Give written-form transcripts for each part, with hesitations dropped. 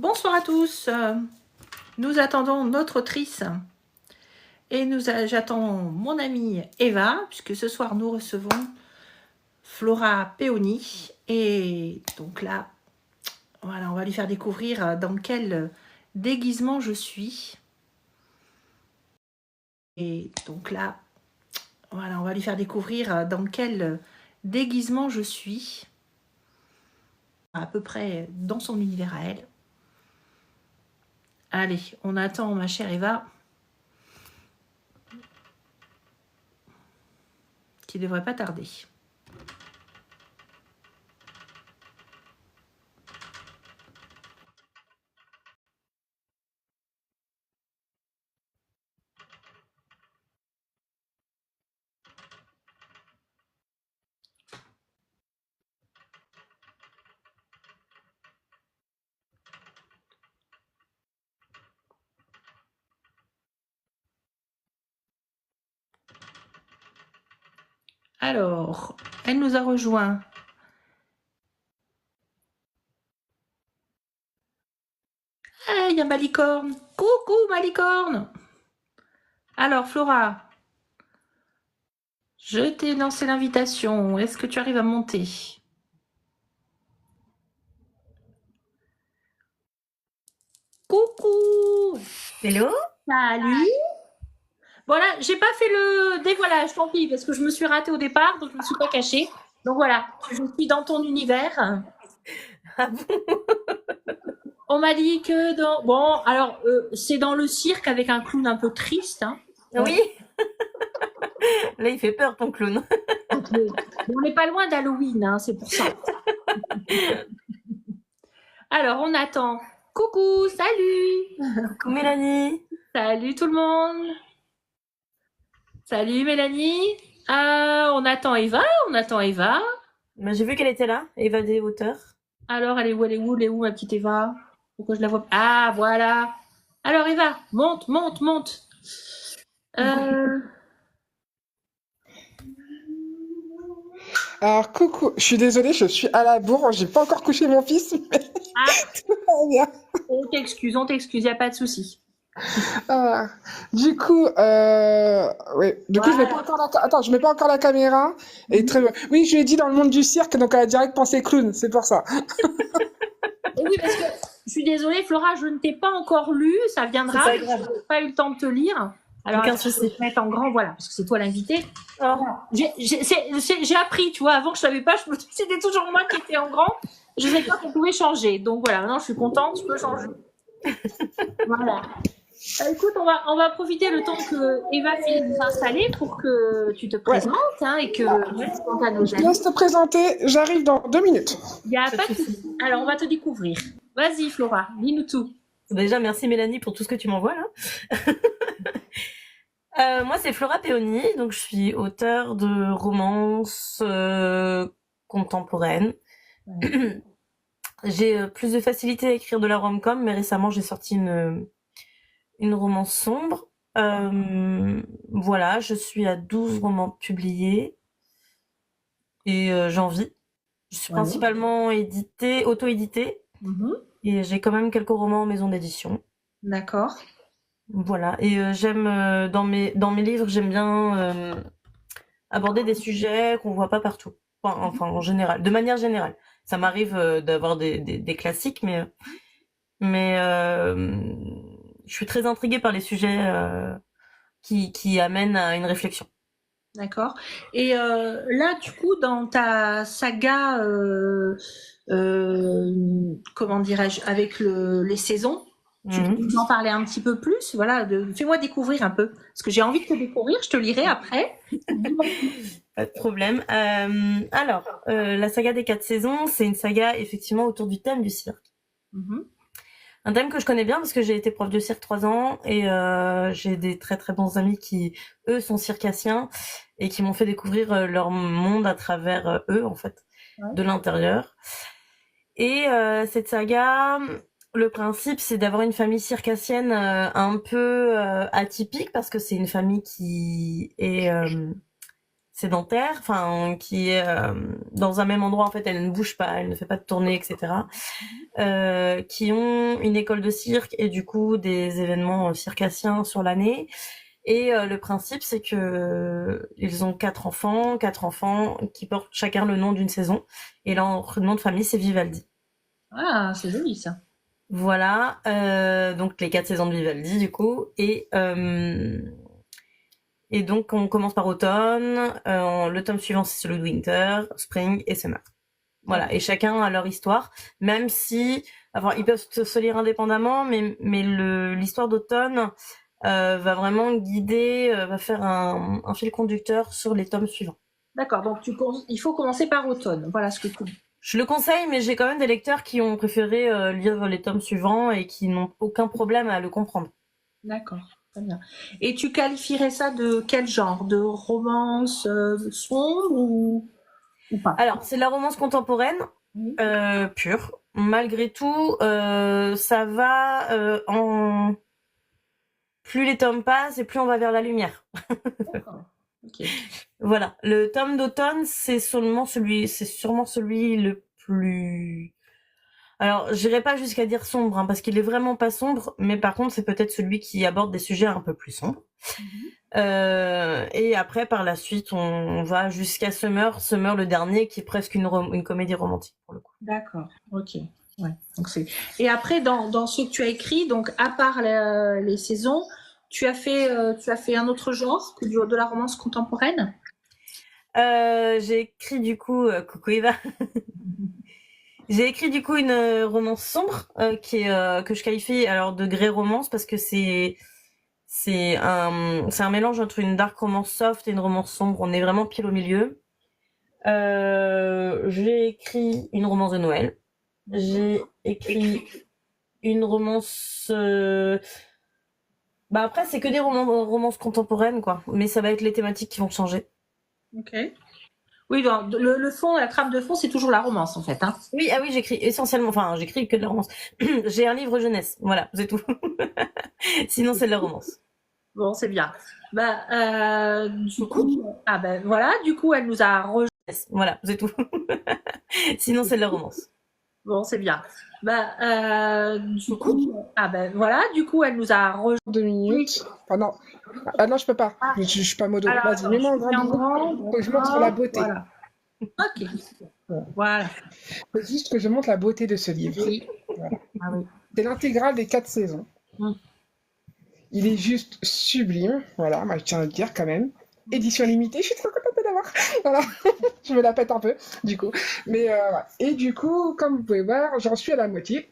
Bonsoir à tous. Nous attendons notre autrice et j'attends mon amie Eva, puisque ce soir nous recevons Flora Peoni. Et donc là, voilà, on va lui faire découvrir dans quel déguisement je suis. Et donc là, voilà, on va lui faire découvrir dans quel déguisement je suis. À peu près dans son univers à elle. Allez, on attend ma chère Eva, qui ne devrait pas tarder. Alors, elle nous a rejoint. Ah, il y a ma licorne. Coucou, ma licorne. Alors, Flora, je t'ai lancé l'invitation. Est-ce que tu arrives à monter? Coucou. Hello. Salut. Voilà, j'ai pas fait le dévoilage, tant pis, parce que je me suis ratée au départ, donc je me suis pas cachée. Donc voilà, je suis dans ton univers. Ah bon? On m'a dit que dans... Bon, alors, c'est dans le cirque avec un clown un peu triste. Hein. Oui. Là, il fait peur, ton clown. On n'est pas loin d'Halloween, hein, c'est pour ça. Alors, on attend. Coucou, salut. Coucou Mélanie. Salut tout le monde. Salut Mélanie. On attend Eva, Bah, j'ai vu qu'elle était là, Eva des hauteurs. Alors, elle est où, ma petite Eva? Pourquoi je la vois pas? Ah, voilà. Alors Eva, monte. Alors, coucou, je suis désolée, je suis à la bourre, j'ai pas encore couché mon fils, mais tout va bien. On t'excuse, y a pas de souci. Ah, du coup, oui, je mets pas encore attends, je mets pas encore la caméra. Et oui, je lui ai dit dans le monde du cirque, donc elle a direct pensé clown, c'est pour ça. Et oui, parce que je suis désolée, Flora, je ne t'ai pas encore lu, ça viendra. C'est pas grave. Je n'ai pas eu le temps de te lire. Alors, Aucun je vais souci. te mettre en grand, voilà, parce que c'est toi l'invité. Oh. J'ai appris, tu vois, avant que je savais pas, c'était toujours moi qui étais en grand. Je savais pas qu'on pouvait changer. Donc voilà, maintenant je suis contente, je peux changer. Voilà. Écoute, on va profiter le temps que Eva finisse de s'installer pour que tu te présentes hein, et que tu te présentes à nos Je amis. laisse te présenter, j'arrive dans 2 minutes. Il n'y a pas de souci. Alors, on va te découvrir. Vas-y, Flora, dis-nous tout. Déjà, merci Mélanie pour tout ce que tu m'envoies là. Moi, c'est Flora Peoni, donc je suis auteure de romances contemporaines. J'ai plus de facilité à écrire de la rom-com, mais récemment j'ai sorti une romance sombre. Voilà, je suis à 12 romans publiés et j'en vis. Je suis principalement auto-éditée, et j'ai quand même quelques romans en maison d'édition. D'accord. Voilà, et j'aime dans mes livres, j'aime bien aborder des sujets qu'on voit pas partout. Enfin, en général, de manière générale. Ça m'arrive d'avoir des classiques, mais je suis très intriguée par les sujets qui amènent à une réflexion. D'accord. Et là, du coup, dans ta saga, comment dirais-je, avec les saisons, tu peux nous en parler un petit peu plus. Voilà, fais-moi découvrir un peu, parce que j'ai envie de te découvrir. Je te lirai après. Pas de problème. Alors, la saga des 4 saisons, c'est une saga effectivement autour du thème du cirque. Un thème que je connais bien parce que j'ai été prof de cirque 3 ans et j'ai des très très bons amis qui, eux, sont circassiens et qui m'ont fait découvrir leur monde à travers eux, en fait, de l'intérieur. Et cette saga, le principe, c'est d'avoir une famille circassienne un peu atypique parce que c'est une famille qui est... sédentaire, enfin qui est dans un même endroit en fait, elle ne bouge pas, elle ne fait pas de tournée, etc. Qui ont une école de cirque et du coup des événements circassiens sur l'année. Et le principe, c'est que ils ont quatre enfants qui portent chacun le nom d'une saison. Et leur nom de famille, c'est Vivaldi. Ah, c'est joli ça. Voilà, donc les 4 saisons de Vivaldi du coup. Et donc on commence par automne. Le tome suivant, c'est celui de Winter, Spring et Summer. Voilà, et chacun a leur histoire, même si, enfin, ils peuvent se lire indépendamment, mais l'histoire d'automne va vraiment guider, va faire un fil conducteur sur les tomes suivants. D'accord, donc il faut commencer par automne. Voilà ce que tu dis. Je le conseille, mais j'ai quand même des lecteurs qui ont préféré lire les tomes suivants et qui n'ont aucun problème à le comprendre. D'accord, très bien. Et tu qualifierais ça de quel genre? De romance sombre ou pas? Alors, c'est de la romance contemporaine, pure. Malgré tout, ça va en... Plus les tomes passent et plus on va vers la lumière. D'accord. Okay. Voilà, le tome d'automne, c'est sûrement celui le plus... Alors, j'irai pas jusqu'à dire sombre, hein, parce qu'il est vraiment pas sombre, mais par contre, c'est peut-être celui qui aborde des sujets un peu plus sombres. Et après, par la suite, on va jusqu'à Summer, le dernier, qui est presque une comédie romantique, pour le coup. D'accord, ok. Ouais, donc et après, dans ce que tu as écrit, donc à part les saisons, tu as fait un autre genre que de la romance contemporaine? J'ai écrit du coup, coucou Eva. J'ai écrit du coup une romance sombre qui est que je qualifie alors de grey romance parce que c'est un mélange entre une dark romance soft et une romance sombre. On est vraiment pile au milieu. J'ai écrit une romance de Noël. J'ai écrit une romance. Bah après c'est que des romances contemporaines quoi, mais ça va être les thématiques qui vont changer. Ok. Oui, donc, le fond, la trame de fond, c'est toujours la romance, en fait. Hein. Oui, ah oui, j'écris essentiellement, enfin, j'écris que de la romance. J'ai un livre jeunesse, voilà, c'est tout. Sinon, c'est de la romance. Bon, c'est bien. Bah, du coup, voilà, du coup, elle nous a rejoint. Voilà, c'est tout. Sinon, c'est de la romance. Bon, c'est bien. Du coup, voilà, du coup, elle nous a rejoint. 2 minutes. Ah non. Ah non, je peux pas. Je suis pas modo. Vas-y, mets-moi en grand. Faut que je montre la beauté. Voilà. Ok. Voilà. Faut juste que je montre la beauté de ce livre. Oui. Voilà. Ah oui. C'est l'intégrale des 4 saisons. Il est juste sublime. Voilà, moi je tiens à le dire quand même. Édition limitée, je suis trop contente de l'avoir. Voilà. Je me la pète un peu, du coup. Mais voilà. Et du coup, comme vous pouvez voir, j'en suis à la moitié.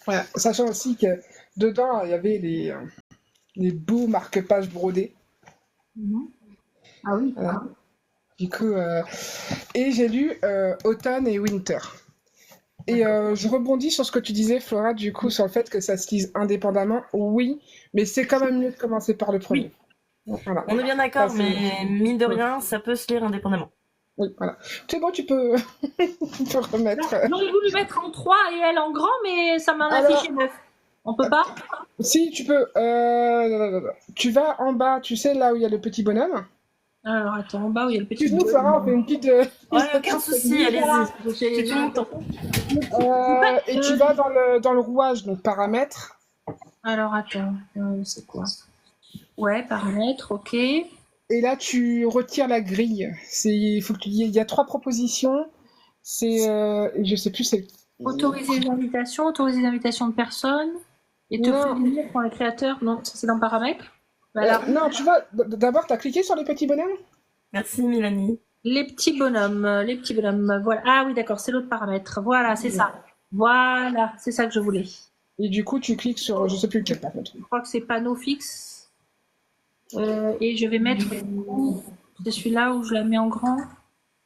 Voilà. Sachant aussi que dedans, il y avait les beaux marque-pages brodés. Ah oui. Voilà. Du coup, et j'ai lu Automne et Winter. Et je rebondis sur ce que tu disais, Flora, du coup, sur le fait que ça se lise indépendamment. Oui, mais c'est quand même mieux de commencer par le premier. Oui. Voilà. On est bien d'accord, mais mine de rien, ça peut se lire indépendamment. Oui, voilà. C'est bon, tu peux, tu peux remettre. J'aurais voulu mettre en 3 et elle en grand, mais ça m'en a affiché 9. On peut pas? Si, tu peux. Tu vas en bas, tu sais, là où il y a le petit bonhomme. Alors, attends, en bas où il y a le petit Excuse-nous, Flora, on fait une petite... Ouais, aucun souci, allez-y. J'ai tout mon temps. Et tu vas dans le rouage, donc paramètres. Alors, attends, c'est quoi? Ouais, paramètres, ok. Et là, tu retires la grille. Il y a 3 propositions. C'est... je sais plus, c'est... Autoriser les invitations de personnes. Et te prévenir pour les créateurs. Non, ça c'est dans paramètres. Non, tu vois, d'abord, tu as cliqué sur les petits bonhommes. Merci, Mélanie. Les petits bonhommes, voilà. Ah oui, d'accord, c'est l'autre paramètre. Voilà, c'est ça. Voilà, c'est ça que je voulais. Et du coup, tu cliques sur, je sais plus lequel par contre. Je crois que c'est panneau fixe. Et je vais mettre, c'est celui-là où je la mets en grand.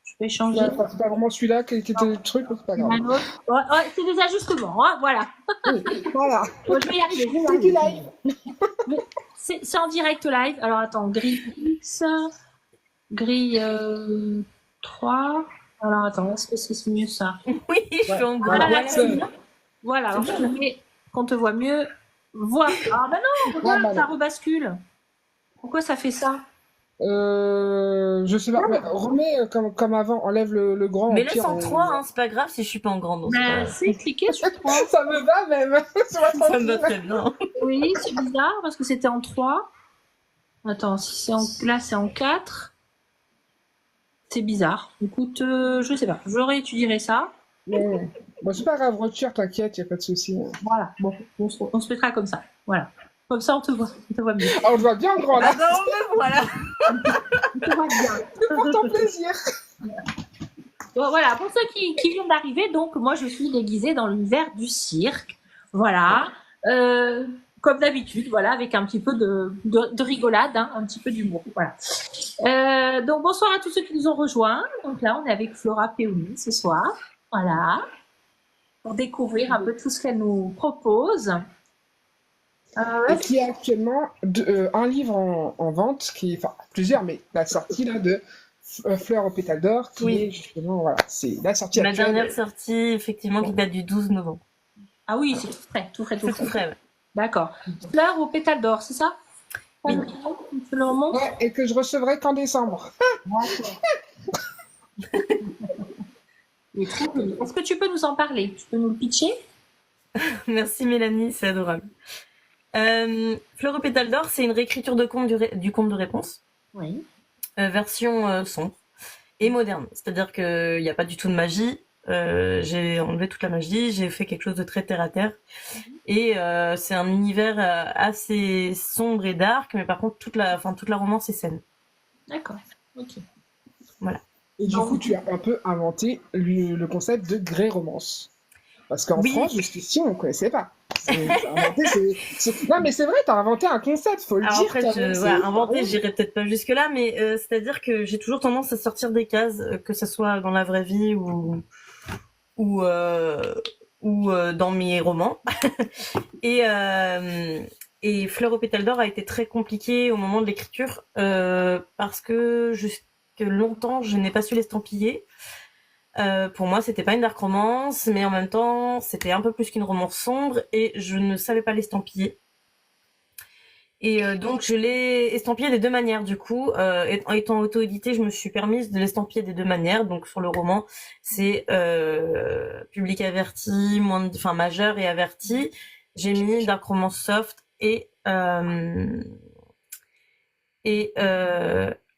Je peux échanger. C'est pas vraiment celui-là qui était le truc, c'est pas grave. Ouais, c'est des ajustements, hein, voilà. Oui, voilà. Je vais y arriver. C'est du live. C'est en direct live. Alors attends, grille X, grille 3. Alors attends, est-ce que c'est mieux ça? Oui, je suis en gros. Voilà, alors je mets qu'on te voit mieux. Voilà. Ah ben non, regarde, ça rebascule. Pourquoi ça fait ça? Je sais pas, mais remets comme avant, enlève le grand, Mais au laisse pire, en 3, hein, c'est pas grave si je suis pas en grande. Ben, c'est cliquer sur 3. Ça me va même, sois Ça me va tranquille. très bien. Oui, c'est bizarre parce que c'était en 3. Attends, si c'est là, c'est en 4. C'est bizarre. Écoute, je sais pas. Je réétudierai ça. Ouais. Bon, c'est pas grave, retire, t'inquiète, y a pas de souci. Voilà. Bon, on se mettra comme ça. Voilà. Comme ça, on te voit mieux. Ah, on te voit bien grand là, Ah bah voilà. On te voit bien. c'est pour ton plaisir. Bon, voilà, pour ceux qui viennent d'arriver, donc moi je suis déguisée dans l'univers du cirque. Voilà. Comme d'habitude, voilà, avec un petit peu de rigolade, hein, un petit peu d'humour. Voilà. Donc bonsoir à tous ceux qui nous ont rejoints. Donc là, on est avec Flora Peoni ce soir. Voilà. Pour découvrir un peu tout ce qu'elle nous propose. Et qui a actuellement un livre en vente, enfin plusieurs, mais la sortie là de Fleurs au pétale d'or, qui est justement, voilà, c'est la sortie Ma actuelle. dernière sortie, effectivement, qui date du 12 novembre. Ah oui, c'est tout frais, tout frais, tout C'est frais. tout frais, ouais. D'accord. Fleurs au pétale d'or, c'est ça? Oui. Tu le remontes? Ouais, et que je recevrai qu'en décembre. Est-ce que tu peux nous en parler? Tu peux nous le pitcher? Merci Mélanie, c'est adorable. Fleur au pétale d'or, c'est une réécriture de conte du conte de réponse. Oui. Version sombre et moderne. C'est-à-dire qu'il n'y a pas du tout de magie. J'ai enlevé toute la magie, j'ai fait quelque chose de très terre-à-terre. Et c'est un univers assez sombre et dark, mais par contre, toute la romance est saine. D'accord. Ok. Voilà. Et du coup, tu as un peu inventé le concept de grey romance. Parce qu'en France, jusqu'ici, on ne connaissait pas. Non, mais c'est vrai, tu as inventé un concept, faut le Alors dire. après, inventer, j'irai peut-être pas jusque-là, mais c'est-à-dire que j'ai toujours tendance à sortir des cases, que ce soit dans la vraie vie ou dans mes romans. Et Fleur au pétale d'or a été très compliqué au moment de l'écriture parce que jusque longtemps, je n'ai pas su l'estampiller. Pour moi, c'était pas une dark romance, mais en même temps, c'était un peu plus qu'une romance sombre et je ne savais pas l'estampiller. Et donc, je l'ai estampillé des deux manières. Du coup, en étant auto-édité, je me suis permise de l'estampiller des deux manières. Donc, sur le roman, c'est public averti, majeur et averti. J'ai mis dark romance soft et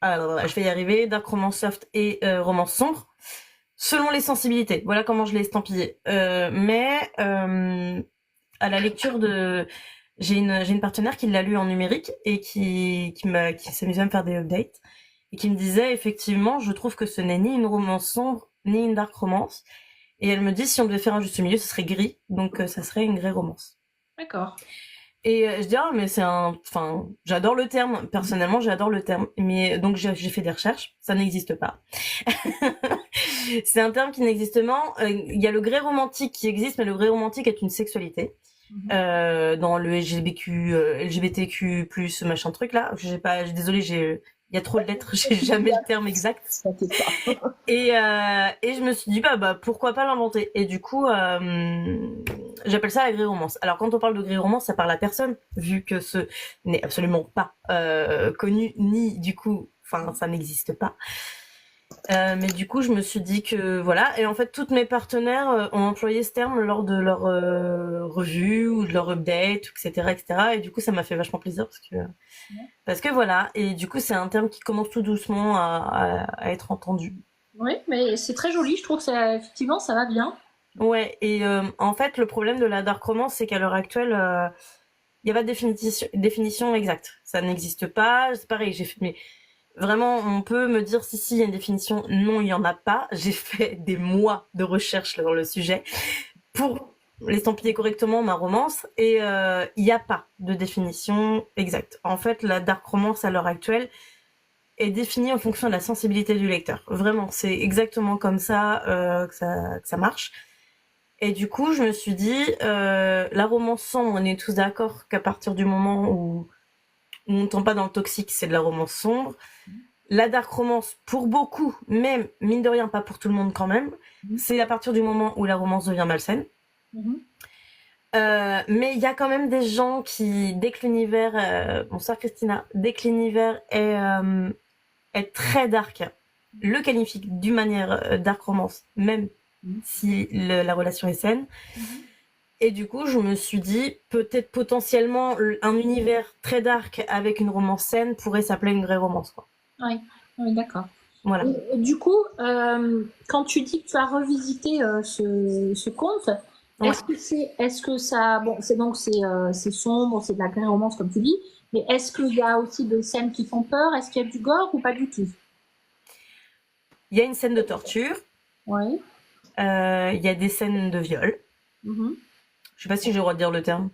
alors, je vais y arriver, dark romance soft et romance sombre. Selon les sensibilités, voilà comment je l'ai estampillé. Mais à la lecture j'ai une partenaire qui l'a lu en numérique et qui s'amusait à me faire des updates et qui me disait effectivement, je trouve que ce n'est ni une romance sombre ni une dark romance. Et elle me dit si on devait faire un juste milieu, ce serait gris, donc ça serait une grey romance. D'accord. Et je dis mais j'adore le terme, personnellement j'adore le terme, mais donc j'ai fait des recherches, ça n'existe pas. C'est un terme qui n'existe pas. Il y a le grey romantique qui existe, mais le grey romantique est une sexualité. Dans le LGBTQ+, machin truc là, désolée, il y a trop de lettres, j'ai jamais le terme exact. Et je me suis dit bah pourquoi pas l'inventer. Et du coup j'appelle ça la grey romance. Alors quand on parle de grey romance, ça parle à personne, vu que ce n'est absolument pas connu, ni du coup, ça n'existe pas. Mais du coup, je me suis dit que voilà. Et en fait, toutes mes partenaires ont employé ce terme lors de leur revue ou de leur update, etc., etc. Et du coup, ça m'a fait vachement plaisir parce que voilà. Et du coup, c'est un terme qui commence tout doucement à être entendu. Oui, mais c'est très joli. Je trouve que ça, effectivement, ça va bien. Ouais. Et en fait, le problème de la dark romance, c'est qu'à l'heure actuelle, il n'y a pas de définition exacte. Ça n'existe pas. C'est pareil. Mais vraiment, on peut me dire si il y a une définition. Non, il y en a pas. J'ai fait des mois de recherche dans le sujet pour l'estampiller correctement, ma romance, et il n'y a pas de définition exacte. En fait, la dark romance à l'heure actuelle est définie en fonction de la sensibilité du lecteur. Vraiment, c'est exactement comme ça que ça marche. Et du coup, je me suis dit, la romance sombre, on est tous d'accord qu'à partir du moment où on ne tombe pas dans le toxique, c'est de la romance sombre. La dark romance, pour beaucoup, même, mine de rien, pas pour tout le monde quand même, c'est à partir du moment où la romance devient malsaine. Mais il y a quand même des gens qui, dès que l'univers, bonsoir Christina, dès que l'univers est être très dark le qualifie d'une manière dark romance, même si la relation est saine. Et du coup, je me suis dit, peut-être potentiellement, un univers très dark avec une romance saine pourrait s'appeler une vraie romance, quoi. Oui, d'accord. Voilà. Et du coup, quand tu dis que tu as revisité ce conte, Ouais. est-ce que ça, bon, c'est sombre, c'est de la vraie romance comme tu dis, mais est-ce qu'il y a aussi des scènes qui font peur? Est-ce qu'il y a du gore ou pas du tout? Il y a une scène de torture. Oui. Il y a des scènes de viol. Je sais pas si j'ai le droit de dire le terme.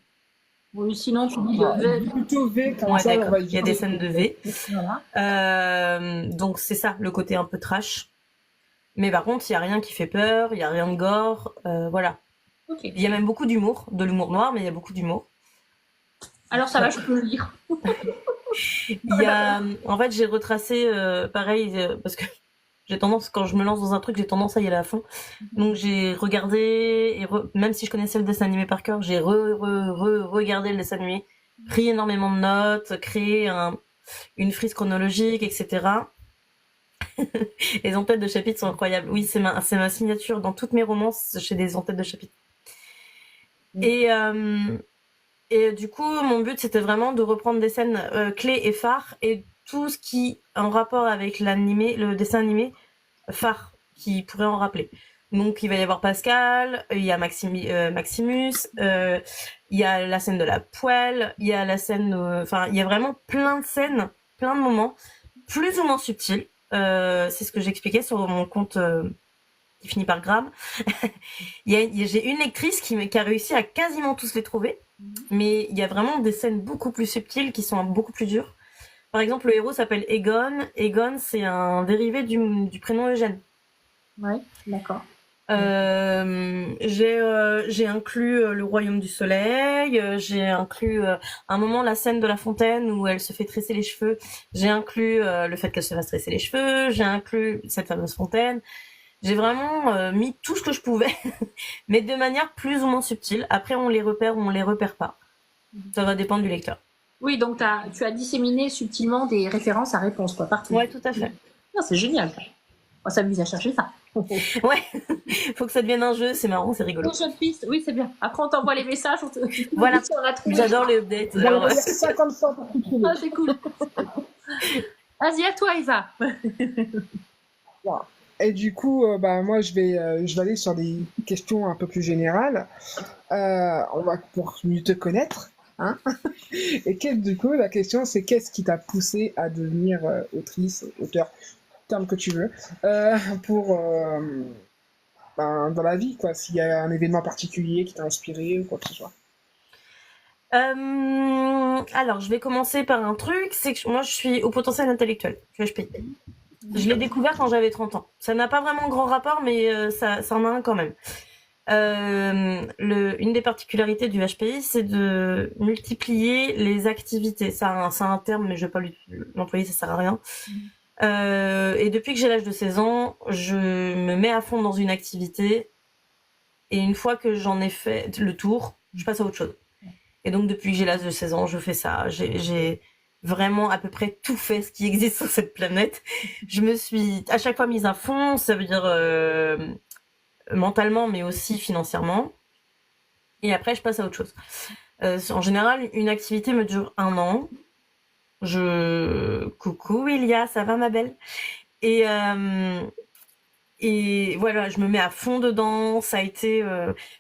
Oui, sinon tu dis V. Plutôt V, comme Ouais, ça, on d'accord. va Il y a des scènes de V. Voilà. Donc c'est ça, le côté un peu trash. Mais par contre, il y a rien qui fait peur, il y a rien de gore, voilà. Okay. Il y a même beaucoup d'humour, de l'humour noir, mais il y a beaucoup d'humour. Alors ça va, je peux le lire. Il y a, en fait, j'ai retracé, pareil, parce que j'ai tendance, quand je me lance dans un truc, j'ai tendance à y aller à fond. Donc j'ai regardé, même si je connaissais le dessin animé par cœur, j'ai regardé le dessin animé, pris énormément de notes, créé une frise chronologique, etc. Les en-têtes de chapitres sont incroyables. Oui, c'est ma signature dans toutes mes romances, j'ai des en-têtes de chapitres. Et du coup, mon but, c'était vraiment de reprendre des scènes clés et phares et tout ce qui est en rapport avec le dessin animé phare, qui pourrait en rappeler. Donc, il va y avoir Pascal, il y a Maximus, il y a la scène de la poêle, il y a la scène... Enfin, il y a vraiment plein de scènes, plein de moments, plus ou moins subtils. C'est ce que j'expliquais sur mon compte qui finit par Gram. J'ai une lectrice qui a réussi à quasiment tous les trouver, mais il y a vraiment des scènes beaucoup plus subtiles qui sont beaucoup plus dures. Par exemple, le héros s'appelle Egon. Egon, c'est un dérivé du prénom Eugène. Ouais, d'accord. J'ai inclus le royaume du soleil, j'ai inclus un moment la scène de la fontaine où elle se fait tresser les cheveux, j'ai inclus le fait qu'elle se fasse tresser les cheveux, j'ai inclus cette fameuse fontaine. J'ai vraiment mis tout ce que je pouvais, mais de manière plus ou moins subtile. Après, on les repère ou on les repère pas. Ça va dépendre du lecteur. Oui, donc tu as disséminé subtilement des références à réponse, quoi, partout. Ouais, tout à fait. Ah, c'est génial. On s'amuse à chercher ça. Ouais, faut que ça devienne un jeu, c'est marrant, c'est rigolo. Jeu de piste, oui, c'est bien. Après, on t'envoie les messages. Voilà, j'adore les updates. Alors... 50 fois pour tout trouver. Ah, c'est cool. Vas-y, à toi, Eva. Voilà. Et du coup, moi, je vais aller sur des questions un peu plus générales. On va pour mieux te connaître. Hein. Et du coup, la question, c'est qu'est-ce qui t'a poussé à devenir autrice, auteur, terme que tu veux, dans la vie, quoi. S'il y a un événement particulier qui t'a inspiré ou quoi que ce soit. Alors, je vais commencer par un truc, c'est que moi, je suis au potentiel intellectuel, HPI. Je l'ai découvert quand j'avais 30 ans. Ça n'a pas vraiment grand rapport, mais ça en a un quand même. Une des particularités du HPI, c'est de multiplier les activités. C'est un terme, mais je vais pas l'employer, ça sert à rien. Et depuis que j'ai l'âge de 16 ans, je me mets à fond dans une activité. Et une fois que j'en ai fait le tour, je passe à autre chose. Et donc, depuis que j'ai l'âge de 16 ans, je fais ça. J'ai vraiment à peu près tout fait ce qui existe sur cette planète. Je me suis à chaque fois mise à fond, ça veut dire mentalement, mais aussi financièrement. Et après, je passe à autre chose. En général, une activité me dure 1 an. Coucou Elia, ça va ma belle? Et voilà, je me mets à fond dedans. Ça a été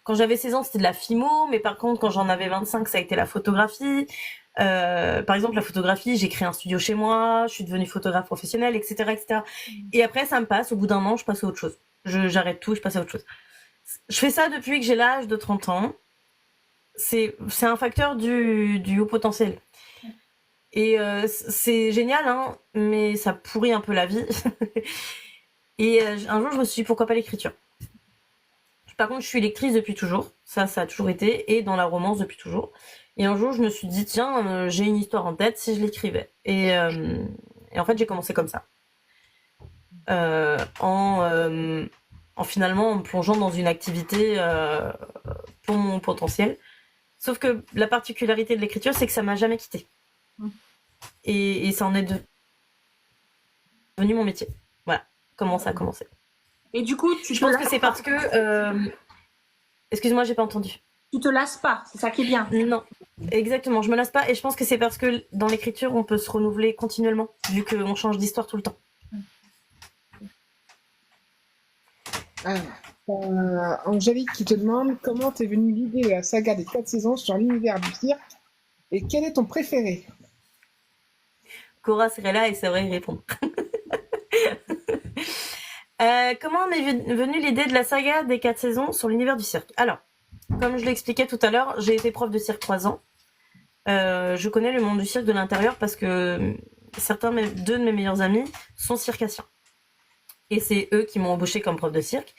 quand j'avais 16 ans, c'était de la phimo, mais par contre, quand j'en avais 25, ça a été la photographie. Par exemple, la photographie, j'ai créé un studio chez moi, je suis devenue photographe professionnelle, etc., etc. Et après, ça me passe. Au bout d'un an, je passe à autre chose. J'arrête tout, je passe à autre chose. Je fais ça depuis que j'ai l'âge de 30 ans. C'est un facteur du haut potentiel. Et c'est génial, hein, mais ça pourrit un peu la vie. Et un jour, je me suis dit, pourquoi pas l'écriture? Par contre, je suis lectrice depuis toujours. Ça a toujours été. Et dans la romance depuis toujours. Et un jour, je me suis dit, tiens, j'ai une histoire en tête si je l'écrivais. Et en fait, j'ai commencé comme ça. Finalement, en me plongeant dans une activité pour mon potentiel. Sauf que la particularité de l'écriture, c'est que ça m'a jamais quittée. Et ça en est deux. devenu mon métier. Voilà comment ça a commencé. Et du coup, je pense que c'est parce que... Excuse-moi, j'ai pas entendu. Tu te lasses pas, c'est ça qui est bien. Non, exactement, je me lasse pas et je pense que c'est parce que dans l'écriture, on peut se renouveler continuellement, vu qu'on change d'histoire tout le temps. Angélique qui te demande comment t'es venue l'idée de la saga des 4 saisons sur l'univers du cirque et quel est ton préféré? Cora serait là et c'est vrai y répondre. Comment m'est venue l'idée de la saga des 4 saisons sur l'univers du cirque? Alors, comme je l'expliquais tout à l'heure, j'ai été prof de cirque 3 ans. Je connais le monde du cirque de l'intérieur parce que deux de mes meilleurs amis sont circassiens. Et c'est eux qui m'ont embauché comme prof de cirque.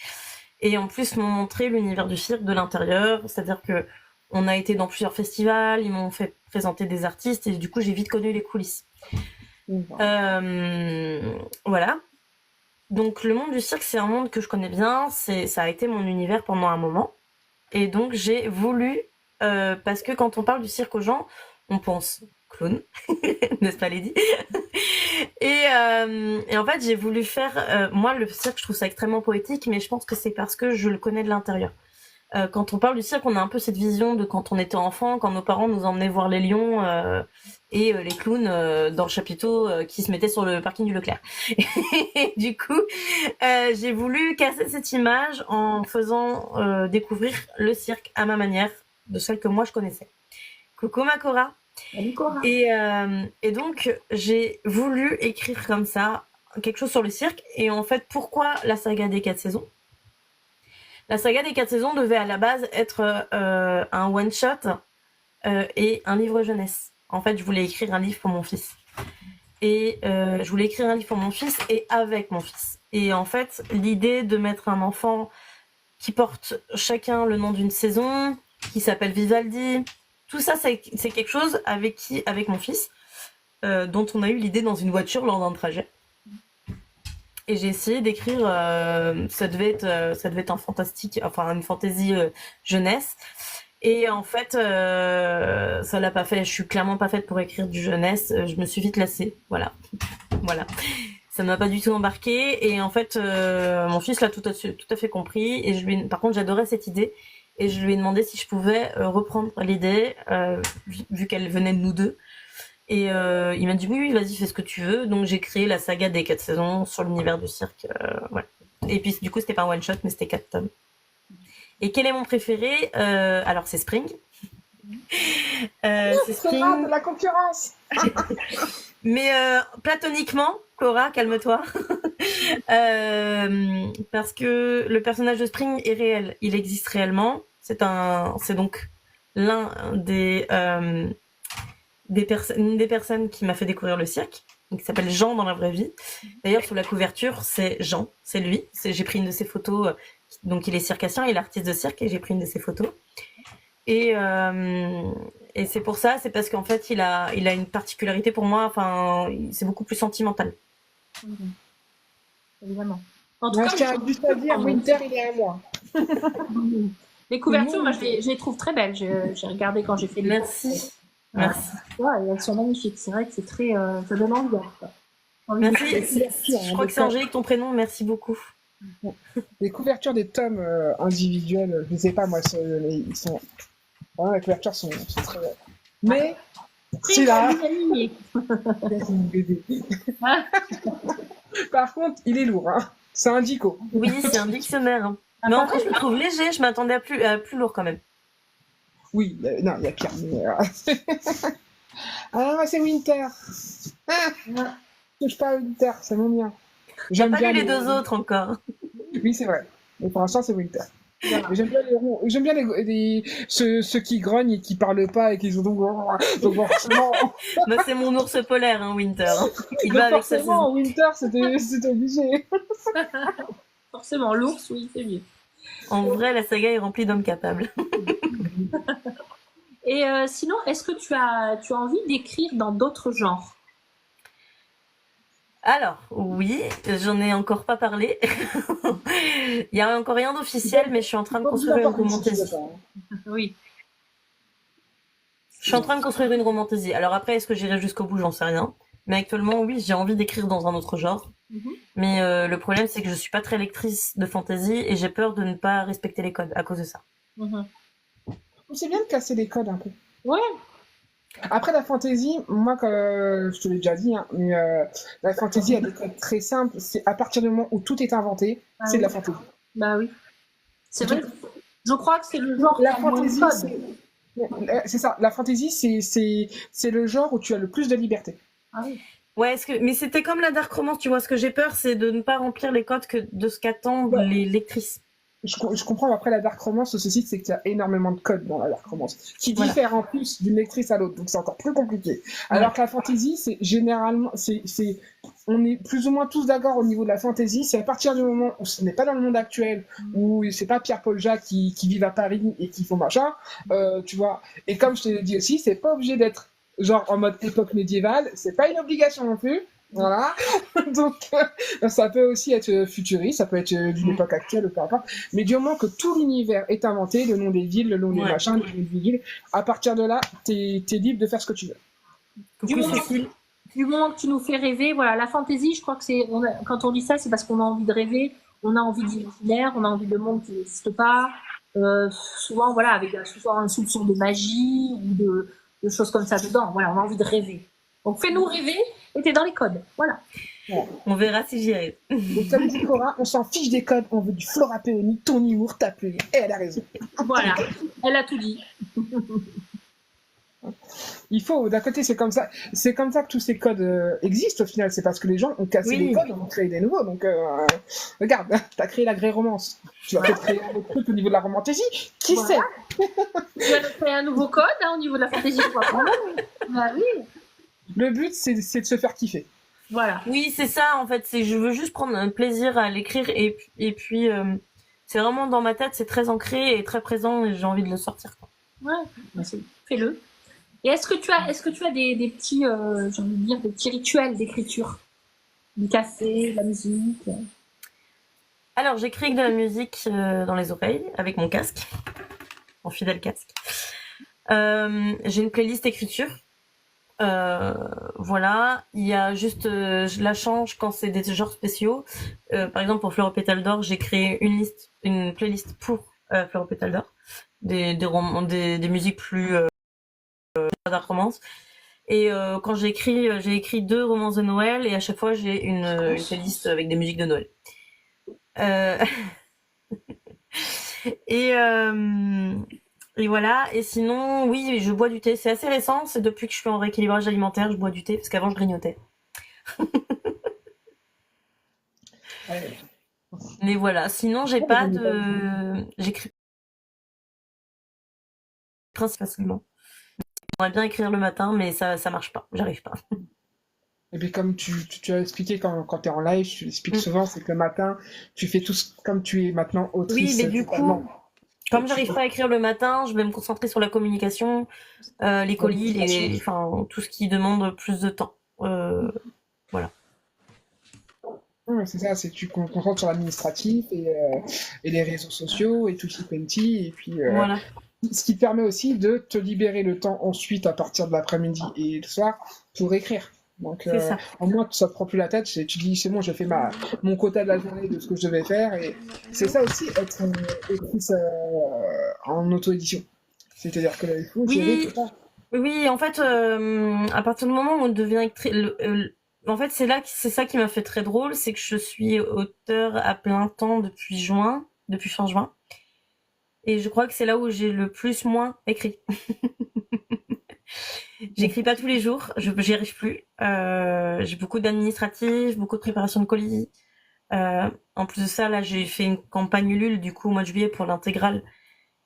Et en plus, m'ont montré l'univers du cirque de l'intérieur. C'est-à-dire que on a été dans plusieurs festivals, ils m'ont fait présenter des artistes et du coup, j'ai vite connu les coulisses. Voilà. Donc, le monde du cirque, c'est un monde que je connais bien. Ça a été mon univers pendant un moment. Et donc, j'ai voulu... parce que quand on parle du cirque aux gens, on pense clown, n'est-ce pas Lady? Et en fait, j'ai voulu faire... moi, le cirque, je trouve ça extrêmement poétique, mais je pense que c'est parce que je le connais de l'intérieur. Quand on parle du cirque, on a un peu cette vision de quand on était enfant, quand nos parents nous emmenaient voir les lions et les clowns dans le chapiteau qui se mettaient sur le parking du Leclerc. Et du coup, j'ai voulu casser cette image en faisant découvrir le cirque à ma manière, de celle que moi je connaissais. Coucou ma Cora. Salut Cora. Et donc, j'ai voulu écrire comme ça quelque chose sur le cirque. Et en fait, pourquoi la saga des 4 saisons? La saga des 4 saisons devait à la base être un one-shot et un livre jeunesse. En fait, je voulais écrire un livre pour mon fils. Et je voulais écrire un livre pour mon fils et avec mon fils. Et en fait, l'idée de mettre un enfant qui porte chacun le nom d'une saison, qui s'appelle Vivaldi, tout ça, c'est quelque chose avec mon fils, dont on a eu l'idée dans une voiture lors d'un trajet. Et j'ai essayé d'écrire, ça devait être un fantastique, enfin une fantaisie jeunesse. Et en fait, ça l'a pas fait. Je suis clairement pas faite pour écrire du jeunesse. Je me suis vite lassée. Voilà. Ça m'a pas du tout embarqué. Et en fait, mon fils l'a tout à fait compris. Et par contre, j'adorais cette idée. Et je lui ai demandé si je pouvais reprendre l'idée, vu qu'elle venait de nous deux. Et il m'a dit oui, vas-y, fais ce que tu veux. Donc j'ai créé la saga des 4 saisons sur l'univers du cirque. Voilà. Et puis du coup, c'était pas un one shot, mais c'était 4 tomes. Et quel est mon préféré? Alors c'est Spring. C'est Spring. De la concurrence. Mais platoniquement, Cora, calme-toi. Parce que le personnage de Spring est réel. Il existe réellement. C'est donc l'un une des personnes qui m'a fait découvrir le cirque, donc, qui s'appelle Jean dans la vraie vie. D'ailleurs, sur la couverture, c'est Jean, c'est lui. J'ai pris une de ses photos, donc il est circassien, il est artiste de cirque, et j'ai pris une de ses photos. Et c'est pour ça, c'est parce qu'en fait, il a une particularité pour moi, enfin, c'est beaucoup plus sentimental. Évidemment. En tout cas, je tiens juste à dire, Winter, il est à moi. Les couvertures, moi, je les trouve très belles. J'ai regardé quand j'ai fait les... Merci. Merci. Ouais, elles sont magnifiques. C'est vrai que c'est très... ça donne envie. Merci. Je crois que c'est Angélique ton prénom. Merci beaucoup. Les couvertures des tomes individuels, je ne sais pas, moi, ils sont... Ouais, les couvertures sont très belles. Mais... c'est là. Par contre, il est lourd. Hein. C'est un dico. Oui, c'est un dictionnaire. Hein. Mais en vrai, je le trouve léger. Je m'attendais à plus lourd quand même. Oui, non, il y a pire. Ah, c'est Winter. Touche pas à Winter, c'est mon bien. J'aime pas lu les deux autres encore. Oui, c'est vrai. Mais pour l'instant, c'est Winter. J'aime bien les ronds. J'aime bien ceux qui grognent et qui parlent pas et qui sont donc forcément. Bah, c'est mon ours polaire, hein, Winter. Il va avec sa saison. Winter, c'était obligé. Forcément, l'ours, oui, c'est mieux. En vrai, la saga est remplie d'hommes capables. Et sinon, est-ce que tu as envie d'écrire dans d'autres genres? Alors, oui, j'en ai encore pas parlé. Il n'y a encore rien d'officiel, mais je suis en train de construire une romantaisie. Oui. Je suis en train de construire une romantaisie. Alors après, est-ce que j'irai jusqu'au bout? J'en sais rien. Mais actuellement, oui, j'ai envie d'écrire dans un autre genre. Mais le problème, c'est que je suis pas très lectrice de fantasy et j'ai peur de ne pas respecter les codes à cause de ça. C'est bien de casser les codes un peu. Ouais. Après, la fantasy, moi, je te l'ai déjà dit, hein, mais la fantasy a des codes très simples. C'est à partir du moment où tout est inventé, c'est de la fantasy. Bah oui. C'est vrai. Je crois que c'est le genre La fantasy, c'est ça. La fantasy, c'est le genre où tu as le plus de liberté. Ah oui. Ouais, mais c'était comme la dark romance, tu vois. Ce que j'ai peur, c'est de ne pas remplir les codes de ce qu'attendent les lectrices. Je comprends, après la dark romance, ceci, c'est qu'il y a énormément de codes dans la dark romance, qui diffèrent en plus d'une lectrice à l'autre, donc c'est encore plus compliqué. Alors que la fantasy, c'est généralement, on est plus ou moins tous d'accord au niveau de la fantasy, c'est à partir du moment où ce n'est pas dans le monde actuel, où c'est pas Pierre-Paul Jacques qui vivent à Paris et qui font machin, tu vois. Et comme je te l'ai dit aussi, c'est pas obligé d'être genre en mode époque médiévale, c'est pas une obligation non plus. Voilà, donc ça peut aussi être futuriste, ça peut être d'une époque actuelle ou peu importe, mais du moment que tout l'univers est inventé, le nom des villes, le nom des machins, le nom des villes, à partir de là, t'es libre de faire ce que tu veux. Du moment que tu nous fais rêver, voilà, la fantaisie, je crois que quand on dit ça, c'est parce qu'on a envie de rêver, on a envie d'imaginaire, on a envie de monde qui n'existe pas, souvent, voilà, avec souvent un soupçon de magie ou de choses comme ça dedans, voilà, on a envie de rêver. Donc fais-nous rêver et t'es dans les codes, voilà. On verra si j'y arrive. Et comme dit Cora, on s'en fiche des codes, on veut du Flora Peoni, ton humour, ta pluie. Et elle a raison. Voilà, elle a tout dit. Il faut, d'un côté, c'est comme ça que tous ces codes existent au final. C'est parce que les gens ont cassé les codes, on a créé des nouveaux. Donc, regarde, t'as créé la grey romance. Tu vas peut-être créer un autre truc au niveau de la romantésie. Qui sait? Tu vas créer un nouveau code au niveau de la fantaisie. Bah oui. Le but, c'est de se faire kiffer. Voilà. Oui, c'est ça, en fait. Je veux juste prendre un plaisir à l'écrire et puis c'est vraiment dans ma tête, c'est très ancré et très présent et j'ai envie de le sortir, quoi. Ouais, fais-le. Et est-ce que tu as des petits, j'ai envie de dire, des petits rituels d'écriture? Du café, de la musique? Alors, j'écris de la musique dans les oreilles, avec mon casque, mon fidèle casque. J'ai une playlist écriture. Voilà, il y a juste, je la change quand c'est des genres spéciaux. Par exemple, pour Fleur aux pétales d'or, j'ai créé une playlist pour Fleur aux pétales d'or, des musiques plus dark romance. Et quand j'ai écrit 2 romances de Noël et à chaque fois j'ai une playlist avec des musiques de Noël. Et voilà. Et sinon, oui, je bois du thé. C'est assez récent. C'est depuis que je suis en rééquilibrage alimentaire, je bois du thé parce qu'avant je grignotais. Mais voilà. Sinon, j'écris facilement. J'aimerais bien écrire le matin, mais ça marche pas. J'arrive pas. Et puis comme tu as expliqué quand tu es en live, tu l'expliques souvent, c'est que le matin, tu fais tout comme tu es maintenant autrice. Oui, mais du coup, comme j'arrive pas à écrire le matin, je vais me concentrer sur la communication, les colis, enfin tout ce qui demande plus de temps. Voilà. Ouais, c'est ça, c'est que tu te concentres sur l'administratif et les réseaux sociaux et tout ce plenty, et puis voilà. Ce qui te permet aussi de te libérer le temps ensuite à partir de l'après-midi et le soir pour écrire. Donc au moins ça te prend plus la tête, tu dis c'est bon, j'ai fait mon quota de la journée de ce que je devais faire, et c'est ça aussi être autrice en auto-édition. C'est-à-dire que il faut gérer tout ça. Oui, en fait, à partir du moment où on devient en fait, c'est ça qui m'a fait très drôle, c'est que je suis auteur à plein temps depuis fin juin. Et je crois que c'est là où j'ai le moins écrit. J'écris pas tous les jours, j'y arrive plus. J'ai beaucoup d'administratifs, beaucoup de préparation de colis. En plus de ça, là, j'ai fait une campagne Ulule, du coup, au mois de juillet pour l'intégrale,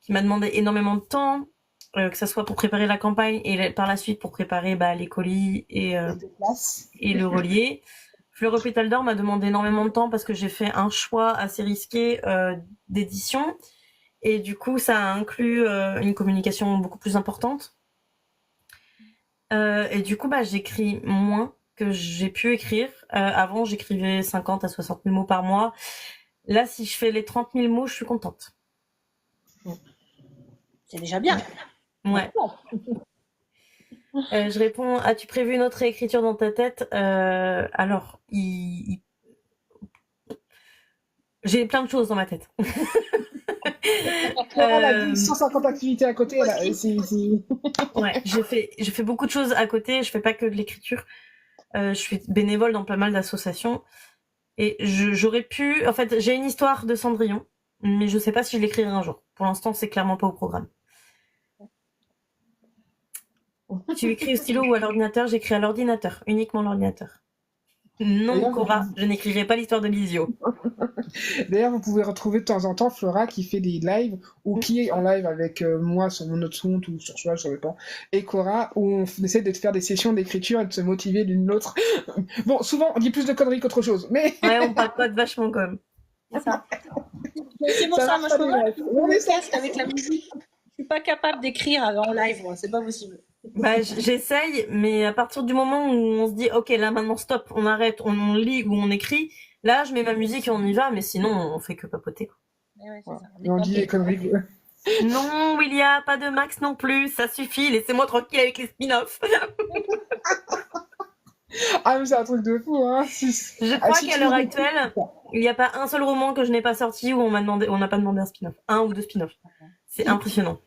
qui m'a demandé énormément de temps, que ça soit pour préparer la campagne et par la suite pour préparer les colis et le relier. Fleur aux pétales d'or m'a demandé énormément de temps parce que j'ai fait un choix assez risqué d'édition. Et du coup, ça a inclus une communication beaucoup plus importante. Et du coup, j'écris moins que j'ai pu écrire. Avant, j'écrivais 50 à 60 000 mots par mois. Là, si je fais les 30 000 mots, je suis contente. C'est déjà bien. Ouais. Je réponds, as-tu prévu une autre réécriture dans ta tête? Alors, J'ai plein de choses dans ma tête. Elle a 150 activités à côté. Là. Ouais, je fais beaucoup de choses à côté. Je fais pas que de l'écriture. Je suis bénévole dans pas mal d'associations. Et j'aurais pu... En fait, j'ai une histoire de Cendrillon, mais je sais pas si je l'écrirai un jour. Pour l'instant, c'est clairement pas au programme. Tu écris au stylo ou à l'ordinateur? J'écris à l'ordinateur, uniquement l'ordinateur. Non, Cora, je n'écrirai pas l'histoire de Lizio. D'ailleurs, vous pouvez retrouver de temps en temps Flora qui fait des lives ou qui est en live avec moi sur mon autre compte ou sur soi, je ne sais pas, et Cora, où on essaie de faire des sessions d'écriture et de se motiver l'une l'autre. Bon, souvent, on dit plus de conneries qu'autre chose, mais... Ouais, on parle pas de vachement comme. C'est ça. C'est pour ça, moi, je peux pas le casque avec la musique. Je suis pas capable d'écrire en live, moi, c'est pas possible. Bah, j'essaye, mais à partir du moment où on se dit, ok, là maintenant stop, on arrête, on lit ou on écrit, là je mets ma musique et on y va, mais sinon on fait que papoter. Ouais, ça. Et on dit les conneries. Non, William, pas de Max non plus, ça suffit, laissez-moi tranquille avec les spin-offs. Ah, mais c'est un truc de fou, hein. Je crois qu'à l'heure actuelle, il n'y a pas un seul roman que je n'ai pas sorti où on n'a pas demandé un spin-off, un ou deux spin-offs. C'est impressionnant.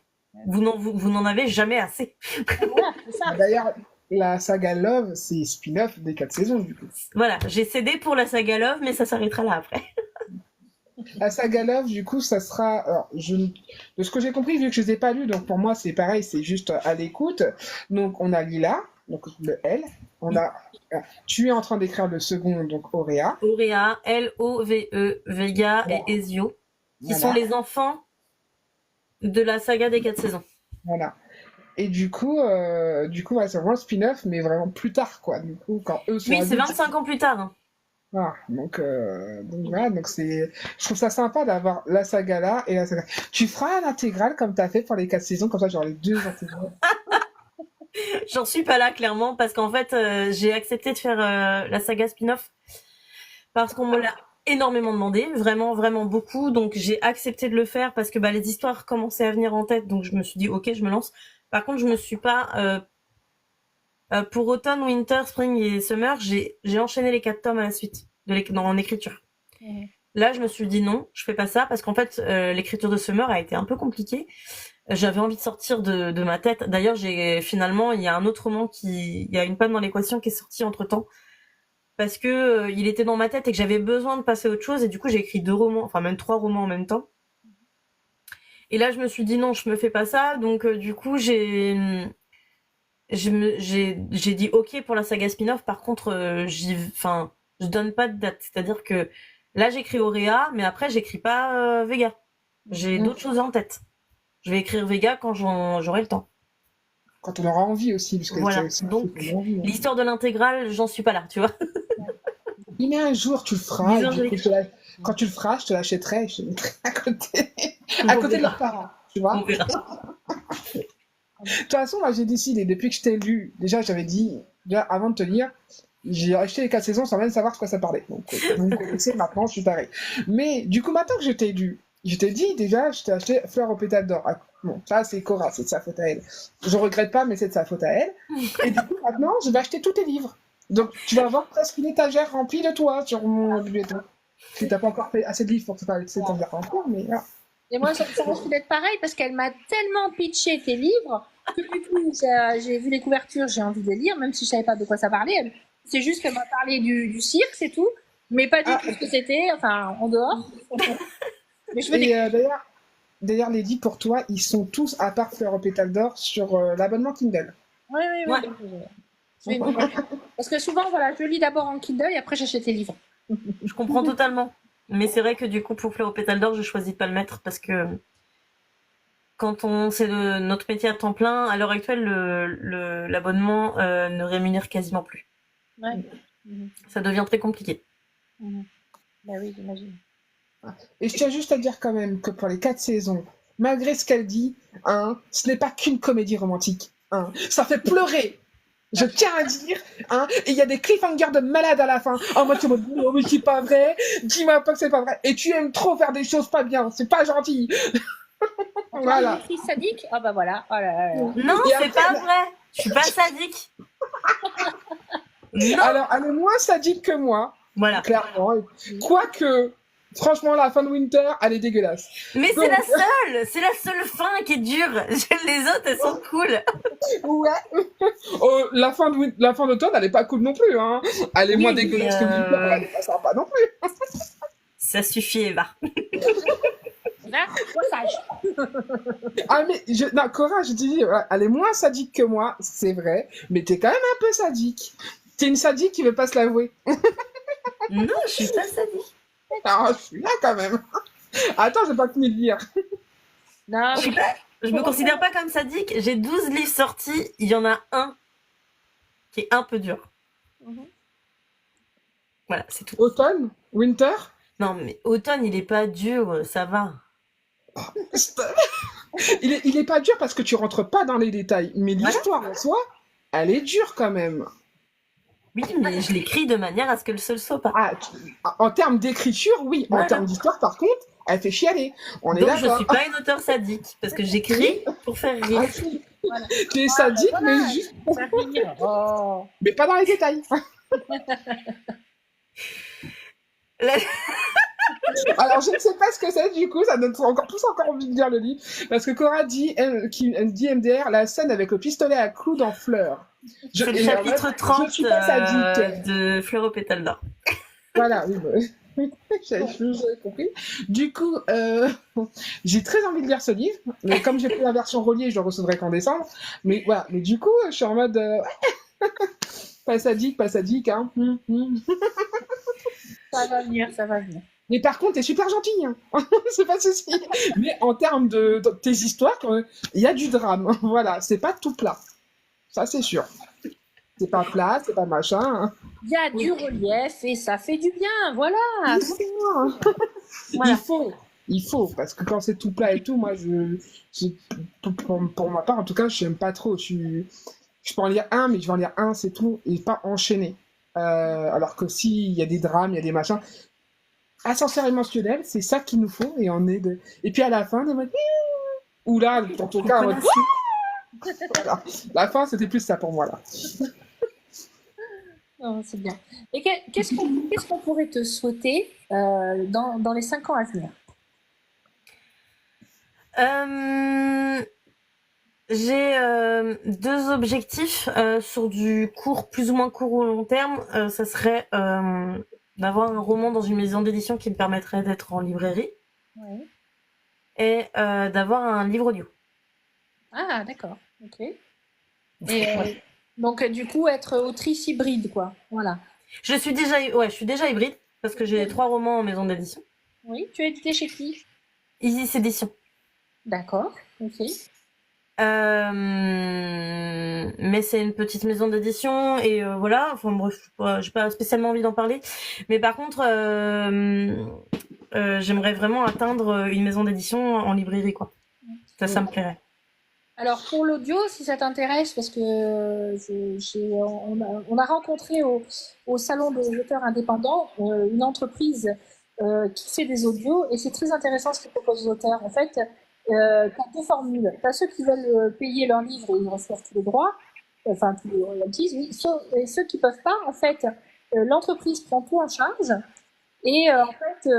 Vous n'en avez jamais assez. Voilà, c'est ça. D'ailleurs, la saga Love, c'est spin-off des 4 saisons, du coup. Voilà, j'ai cédé pour la saga Love, mais ça s'arrêtera là après. La saga Love, du coup, ça sera... Alors, de ce que j'ai compris, vu que je ne les ai pas lus, donc pour moi, c'est pareil, c'est juste à l'écoute. Donc, on a Lila, donc le L. On a... Tu es en train d'écrire le second, donc Auréa. Auréa, L-O-V-E, Vega et Ezio, qui sont les enfants de la saga des 4 saisons. Voilà. Et du coup ouais, c'est vraiment le spin-off, mais vraiment plus tard, quoi. Du coup, quand eux sont adultes, c'est 25 ans plus tard. Hein. Voilà, donc voilà, donc c'est... Je trouve ça sympa d'avoir la saga là et la saga... Tu feras l'intégrale comme t'as fait pour les 4 saisons, comme ça genre les 2 intégrales. J'en suis pas là, clairement, parce qu'en fait, j'ai accepté de faire la saga spin-off parce qu'on me l'a énormément demandé, vraiment, vraiment beaucoup. Donc, j'ai accepté de le faire parce que les histoires commençaient à venir en tête. Donc, je me suis dit, ok, je me lance. Par contre, je me suis pas... pour automne, winter, spring et summer, j'ai enchaîné les 4 tomes à la suite en écriture. Là, je me suis dit non, je fais pas ça parce qu'en fait, l'écriture de summer a été un peu compliquée. J'avais envie de sortir de ma tête. D'ailleurs, finalement, il y a un autre roman il y a une panne dans l'équation qui est sortie entre-temps parce que il était dans ma tête et que j'avais besoin de passer à autre chose et du coup, j'ai écrit 2 romans, enfin même 3 romans en même temps. Et là, je me suis dit non, je me fais pas ça. Donc du coup, j'ai dit ok pour la saga spin-off. Par contre, je donne pas de date. C'est-à-dire que là, j'écris Auréa, mais après, j'écris pas Vega. J'ai d'autres choses en tête. Je vais écrire Vega quand j'aurai le temps. Quand on aura envie aussi. Parce que voilà. Donc, l'histoire de l'intégrale, j'en suis pas là, tu vois. Mais un jour, tu le feras. Quand tu le feras, je te l'achèterai et je te mettrai à côté de leurs parents. Tu vois. On verra. De toute façon, moi, j'ai décidé, depuis que je t'ai lu, déjà, j'avais dit, avant de te lire, j'ai acheté les 4 saisons sans même savoir de quoi ça parlait. Donc, vous me connaissez, maintenant, je suis pareil. Mais, du coup, maintenant que je t'ai lu, je t'ai dit, déjà, je t'ai acheté Fleur aux pétales d'or. Ah, bon, ça, c'est Cora, c'est de sa faute à elle. Je regrette pas, mais c'est de sa faute à elle. Et du coup, maintenant, je vais acheter tous tes livres. Donc, tu vas avoir presque une étagère remplie de toi sur mon bibliothèque. Parce que t'as pas encore fait assez de livres pour te faire cette étagère remplie, mais là. Et moi, ça risque d'être pareil parce qu'elle m'a tellement pitché tes livres que du coup, j'ai vu les couvertures, j'ai envie de les lire, même si je savais pas de quoi ça parlait. C'est juste qu'elle m'a parlé du cirque, c'est tout, mais pas du tout ce que c'était, enfin, en dehors. Mais je veux d'ailleurs, les livres pour toi, ils sont tous, à part Fleur aux pétales d'or, sur l'abonnement Kindle. Oui. Ouais. Parce que souvent, voilà, je lis d'abord en Kindle et après j'achète les livres. Je comprends totalement. Mais c'est vrai que du coup, pour Fleur aux pétales d'or, je choisis de pas le mettre parce que quand c'est notre métier à temps plein, à l'heure actuelle, l'abonnement ne rémunère quasiment plus. Ouais. Ça devient très compliqué. Bah oui, j'imagine. Et je tiens juste à dire quand même que pour les 4 saisons, malgré ce qu'elle dit, ce n'est pas qu'une comédie romantique. Ça fait pleurer. Je tiens à dire, et il y a des cliffhangers de malade à la fin. Moi, tu me dis, oh, mais c'est pas vrai. Dis-moi pas que c'est pas vrai. Et tu aimes trop faire des choses pas bien. C'est pas gentil. Voilà. Une sadique. Ah bah voilà. Oh là là. Non, c'est pas vrai. Je suis pas sadique. Non. Alors, elle est moins sadique que moi. Voilà. Clairement. Quoique, Franchement, la fin de Winter, elle est dégueulasse. Mais Donc- c'est la seule fin qui est dure. Les autres, elles sont cool. Ouais. Oh, la fin d'automne, elle est pas cool non plus, hein. Elle est Oui, moins mais, dégueulasse que Winter, elle est pas sympa non plus. Ça suffit, Eva. Là, sois sage. Ah, mais, non, Cora, je te dis, elle est moins sadique que moi, c'est vrai, mais t'es quand même un peu sadique. T'es une sadique qui veut pas se l'avouer. Non, je suis pas sadique. Ah, je suis là quand même. Attends, j'ai pas fini de lire. Non, Je me considère pas comme sadique. J'ai 12 livres sortis. Il y en a un qui est un peu dur. Voilà, c'est tout. Automne? Winter? Non, mais automne, il est pas dur, ça va. Il est pas dur parce que tu rentres pas dans les détails, mais l'histoire en soi, elle est dure quand même. Oui, mais je l'écris de manière à ce que le seul soit pas. Ah, en termes d'écriture, oui. En Voilà. termes d'histoire, par contre, elle fait chialer. On est Donc je d'accord. suis pas une auteure sadique parce que j'écris pour faire rire. Ah, si. T'es sadique, mais juste. ça rire. Oh. Mais pas dans les détails. Alors, je ne sais pas ce que c'est, du coup, ça donne encore envie de lire le livre. Parce que Cora dit MDR, la scène avec le pistolet à clous dans Fleur. C'est le et en chapitre fait, 30 je suis pas sadique. de Fleur aux pétales d'or. Voilà, oui, j'avais compris. Du coup, j'ai très envie de lire ce livre, mais comme j'ai pris la version reliée, je le recevrai qu'en décembre. Mais voilà, mais du coup, je suis en mode pas sadique, hein. Ça va venir, ça va venir. Mais par contre, t'es super gentil, hein. C'est pas ceci. Mais en termes de tes histoires, il y a du drame. Voilà, c'est pas tout plat. Ça, c'est sûr. C'est pas plat, c'est pas machin. Hein. Il y a du relief et ça fait du bien, voilà. Voilà. Il faut, parce que quand c'est tout plat et tout, moi, pour ma part, en tout cas, je n'aime pas trop. Je peux en lire un, mais je vais en lire un, c'est tout, et pas enchaîner. Alors que s'il y a des drames, il y a des machins. Ascenseur émotionnel, c'est ça qu'il nous faut, et on est de. Et puis à la fin, ou là, dans ton cas, voilà. La fin, c'était plus ça pour moi, là. Oh, c'est bien. Et qu'est-ce qu'on pourrait te souhaiter dans les 5 ans à venir? J'ai 2 objectifs sur du plus ou moins court ou long terme. Ça serait d'avoir un roman dans une maison d'édition qui me permettrait d'être en librairie. Ouais. Et d'avoir un livre audio. Ah, d'accord. Ok. Et donc, du coup, être autrice hybride, quoi. Voilà. Je suis déjà hybride parce que j'ai 3 romans en maison d'édition. Oui, tu as édité chez qui? Isis Édition. D'accord. Ok. Mais c'est une petite maison d'édition et voilà. Enfin bref, j'ai pas spécialement envie d'en parler. Mais par contre, j'aimerais vraiment atteindre une maison d'édition en librairie, quoi. Ça me plairait. Alors pour l'audio, si ça t'intéresse, parce que on a rencontré au salon des auteurs indépendants une entreprise qui fait des audios et c'est très intéressant ce qu'ils proposent aux auteurs. En fait, t'as 2 formules. T'as ceux qui veulent payer leur livre et ils reçoivent tous les droits, enfin tous les royalties, oui. Et ceux qui peuvent pas, en fait, l'entreprise prend tout en charge et en fait,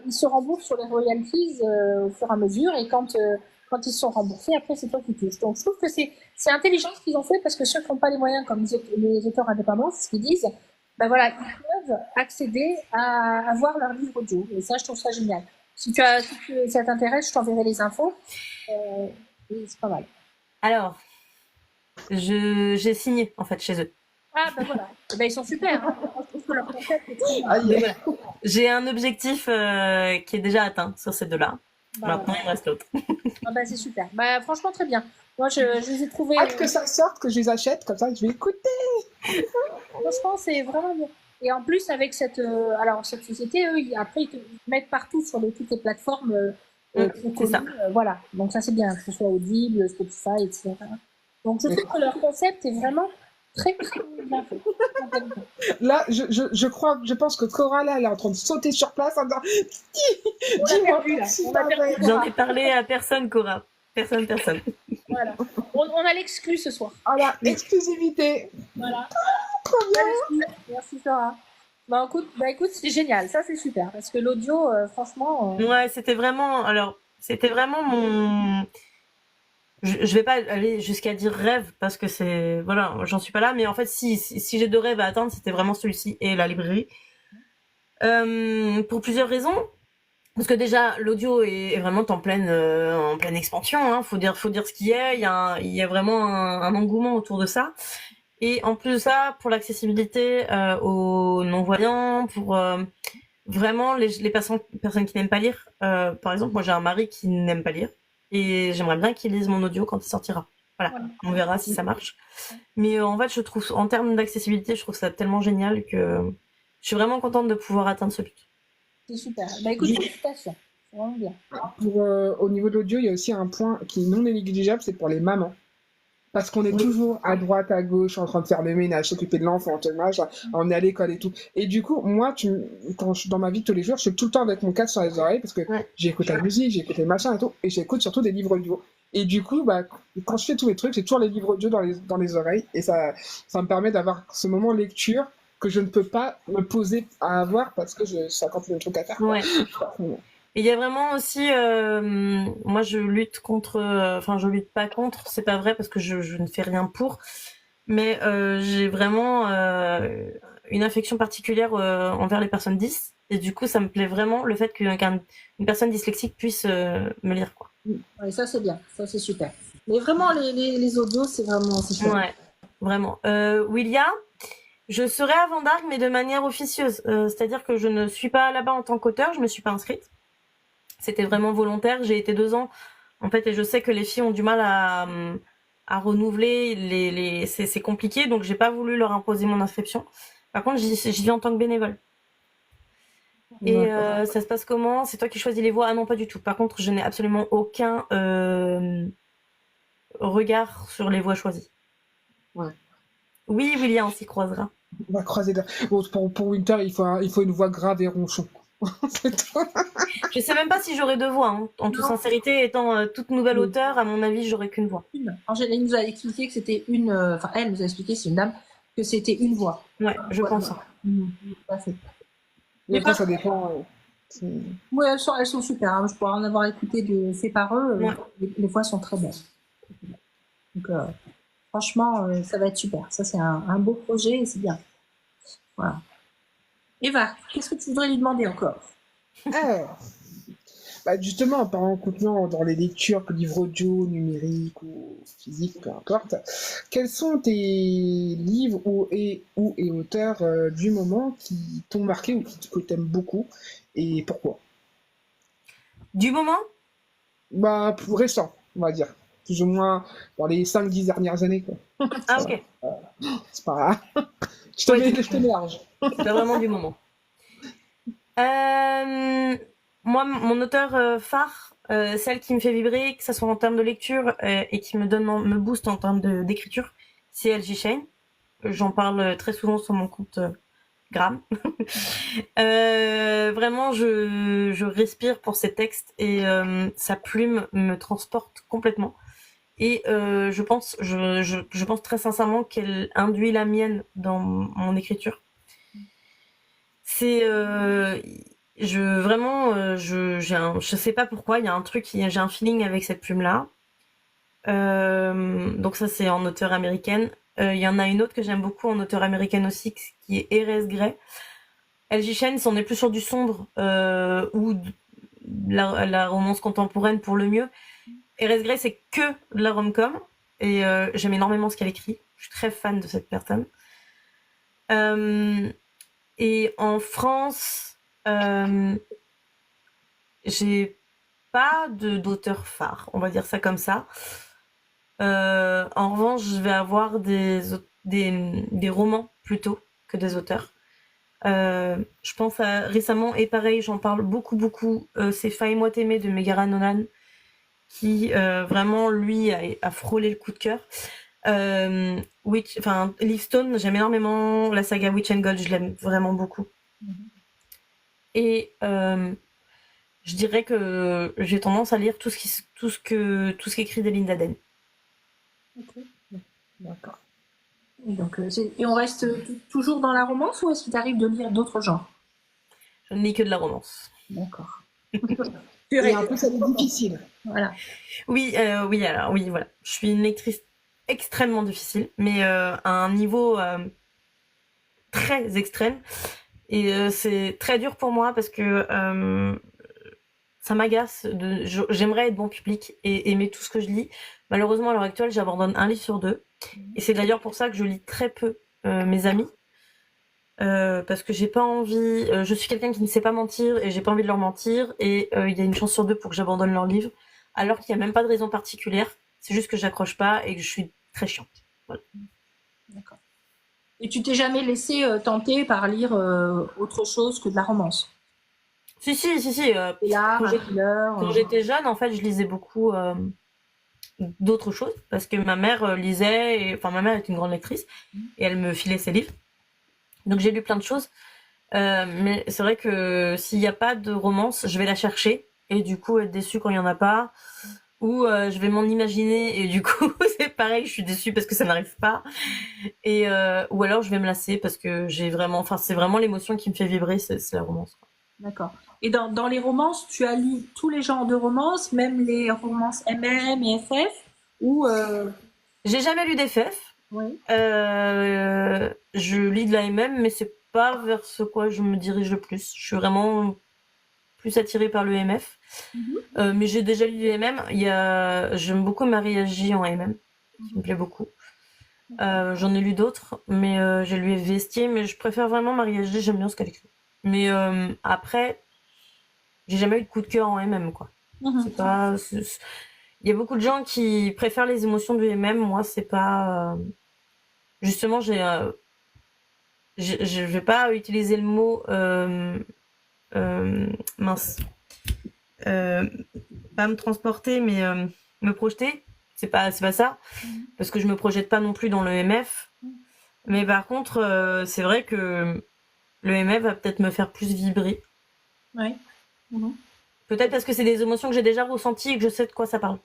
ils se remboursent sur les royalties au fur et à mesure et quand ils sont remboursés, après c'est toi qui touches. Donc je trouve que c'est intelligent ce qu'ils ont fait parce que ceux qui n'ont pas les moyens, comme les auteurs indépendants, c'est ce qu'ils disent, ben voilà, ils peuvent accéder à avoir leur livre audio. Et ça, je trouve ça génial. Si ça t'intéresse, je t'enverrai les infos. Et c'est pas mal. Alors, j'ai signé en fait chez eux. Ah ben voilà, ben, ils sont super. Hein. Je trouve que leur concept est très Ah, yeah. Voilà. J'ai un objectif qui est déjà atteint sur ces 2-là. Maintenant, il me reste l'autre. Ah ben c'est super. Ben, franchement, très bien. Moi, je les ai trouvés. Hâte que ça sorte, que je les achète, comme ça je vais écouter. Franchement, c'est vraiment bien. Et en plus, avec cette société, eux, après, ils te mettent partout sur toutes les plateformes c'est ça. voilà. Donc ça, c'est bien, que ce soit Audible, Spotify, etc. Donc je trouve que leur concept est vraiment très, très bien fait. Là, je pense que Cora, là, elle est en train de sauter sur place en disant On l'a perdu, là. On l'a perdu. J'en ai parlé à personne, Cora. Personne. Voilà. On a l'exclu ce soir. Voilà, exclusivité. Voilà. Trop bien. Merci, Sarah. Écoute, c'est génial, ça c'est super, parce que l'audio, franchement... Ouais, c'était vraiment mon... Je vais pas aller jusqu'à dire rêve, parce que c'est... Voilà, j'en suis pas là, mais en fait, si j'ai deux rêves à atteindre, c'était vraiment celui-ci et la librairie. Pour plusieurs raisons. Parce que déjà, l'audio est vraiment en pleine expansion, hein. Faut dire ce qu'il y a. Il y a vraiment un engouement autour de ça. Et en plus de ça, pour l'accessibilité aux non-voyants, pour vraiment les personnes qui n'aiment pas lire. Par exemple, moi j'ai un mari qui n'aime pas lire et j'aimerais bien qu'il lise mon audio quand il sortira. Voilà, on verra si ça marche. Mais en fait, je trouve, en termes d'accessibilité, je trouve ça tellement génial que je suis vraiment contente de pouvoir atteindre ce but. C'est super. Écoute, félicitations. C'est vraiment bien. Au niveau de l'audio, il y a aussi un point qui est non négligeable, c'est pour les mamans. Parce qu'on est toujours à droite, à gauche, en train de faire le ménage, s'occuper de l'enfant, on est à l'école et tout. Et du coup, moi, quand je suis dans ma vie de tous les jours, je suis tout le temps avec mon casque sur les oreilles parce que j'écoute la musique, j'écoute les machins et tout, et j'écoute surtout des livres audio. Et du coup, quand je fais tous les trucs, j'ai toujours les livres audio dans les oreilles, et ça me permet d'avoir ce moment lecture que je ne peux pas me poser à avoir parce que ça quand il y a des trucs à faire. Ouais. Et il y a vraiment aussi, moi je lutte je lutte pas contre, c'est pas vrai parce que je ne fais rien pour, mais j'ai vraiment une affection particulière envers les personnes 10, et du coup ça me plaît vraiment le fait qu'une personne dyslexique puisse me lire, quoi. Oui, ça c'est bien, ça c'est super. Mais vraiment les audios, c'est chouette. Ouais, vraiment. William, je serai à Vendargue, mais de manière officieuse, c'est-à-dire que je ne suis pas là-bas en tant qu'auteur, je me suis pas inscrite. C'était vraiment volontaire. J'ai été 2 ans, en fait, et je sais que les filles ont du mal à renouveler. C'est compliqué, donc j'ai pas voulu leur imposer mon inscription. Par contre, j'y vais en tant que bénévole. Et ça se passe comment? C'est toi qui choisis les voix? Ah non, pas du tout. Par contre, je n'ai absolument aucun regard sur les voix choisies. Ouais. Oui, William, on s'y croisera. On va croiser. Bon, pour Winter, il faut une voix grave et ronchon. Je sais même pas si j'aurai 2 voix, hein. En toute sincérité, étant toute nouvelle auteure, à mon avis, j'aurai qu'une voix. Angèle nous a expliqué que c'était elle nous a expliqué, c'est une dame, que c'était une voix. Ouais, je pense. Mais après, ça dépend. Oui, elles sont super. Hein. Je pourrais en avoir écouté fait par eux. Les voix sont très belles. Donc, franchement, ça va être super. Ça, c'est un beau projet et c'est bien. Voilà. Eva, qu'est-ce que tu voudrais lui demander encore? Justement, en continuant dans les lectures, que livres audio, numériques ou physiques, peu importe, quels sont tes livres et auteurs du moment qui t'ont marqué ou que tu aimes beaucoup et pourquoi? Du moment? Récent, on va dire. Plus ou moins dans les 5-10 dernières années. Quoi. Ah, ok. C'est pas je te mets large. C'est pas vraiment du moment. Moi, mon auteur phare, celle qui me fait vibrer, que ce soit en termes de lecture et qui me booste en termes d'écriture, c'est L.J. Shane. J'en parle très souvent sur mon compte Gram. Vraiment, je respire pour ses textes et sa plume me transporte complètement. Et je pense très sincèrement qu'elle induit la mienne dans mon écriture. C'est je sais pas pourquoi, il y a un truc, j'ai un feeling avec cette plume là. Donc ça c'est en auteure américaine. Il y en a une autre que j'aime beaucoup en auteure américaine aussi, qui est Erez Gray. L.J. Shane, on est plus sur du sombre ou la romance contemporaine pour le mieux. Erez Gray, c'est que de la rom-com et j'aime énormément ce qu'elle écrit. Je suis très fan de cette personne. Et en France, j'ai pas d'auteur phare, on va dire ça comme ça. En revanche, je vais avoir des romans plutôt que des auteurs. Je pense à récemment, et pareil, j'en parle beaucoup, c'est Faille-moi t'aimer de Megara Nolan, qui vraiment, lui, a frôlé le coup de cœur. Leaf Stone, j'aime énormément la saga Witch and Gold, je l'aime vraiment beaucoup. Et je dirais que j'ai tendance à lire tout ce qu'écrit Delinda Den. Ok, d'accord. Donc, et on reste toujours dans la romance ou est-ce qu'il t'arrive de lire d'autres genres? Je ne lis que de la romance. D'accord. Et un peu, ça va être difficile. Voilà. Oui, oui, voilà. Je suis une lectrice extrêmement difficile, mais à un niveau très extrême. Et c'est très dur pour moi parce que ça m'agace. J'aimerais être bon public et aimer tout ce que je lis. Malheureusement, à l'heure actuelle, j'abandonne un livre sur 2. Et c'est d'ailleurs pour ça que je lis très peu mes amis. Parce que j'ai pas envie. Je suis quelqu'un qui ne sait pas mentir et j'ai pas envie de leur mentir. Et il y a une chance sur 2 pour que j'abandonne leur livre. Alors qu'il n'y a même pas de raison particulière. C'est juste que j'accroche pas et que je suis très chiante. Voilà. D'accord. Et tu t'es jamais laissé tenter par lire autre chose que de la romance? Si. Et là, Quand j'étais jeune, en fait, je lisais beaucoup d'autres choses parce que ma mère lisait. Enfin, ma mère est une grande lectrice et elle me filait ses livres. Donc j'ai lu plein de choses. Mais c'est vrai que s'il n'y a pas de romance, je vais la chercher et du coup être déçue quand il n'y en a pas. Ou je vais m'en imaginer et du coup c'est pareil, je suis déçue parce que ça n'arrive pas. Et ou alors je vais me lasser parce que j'ai vraiment, enfin c'est vraiment l'émotion qui me fait vibrer, c'est la romance. D'accord. Et dans les romances, tu as lu tous les genres de romances, même les romances MM et FF, ou J'ai jamais lu d'FF. oui. Je lis de la MM, mais c'est pas vers ce quoi je me dirige le plus. Je suis vraiment plus attirée par le MF. Mais j'ai déjà lu du MM. J'aime beaucoup Marie J en MM, qui me plaît beaucoup. J'en ai lu d'autres, mais j'ai lu Vestier, mais je préfère vraiment Marie J, j'aime bien ce qu'elle écrit. Mais après, j'ai jamais eu de coup de cœur en MM, quoi. C'est pas... Il y a beaucoup de gens qui préfèrent les émotions du MM, moi c'est pas... Justement, je vais pas utiliser le mot mince. Pas me transporter, mais me projeter. C'est pas ça. Parce que je me projette pas non plus dans le MF. Mais par contre, c'est vrai que le MF va peut-être me faire plus vibrer. Oui. Peut-être parce que c'est des émotions que j'ai déjà ressenties et que je sais de quoi ça parle.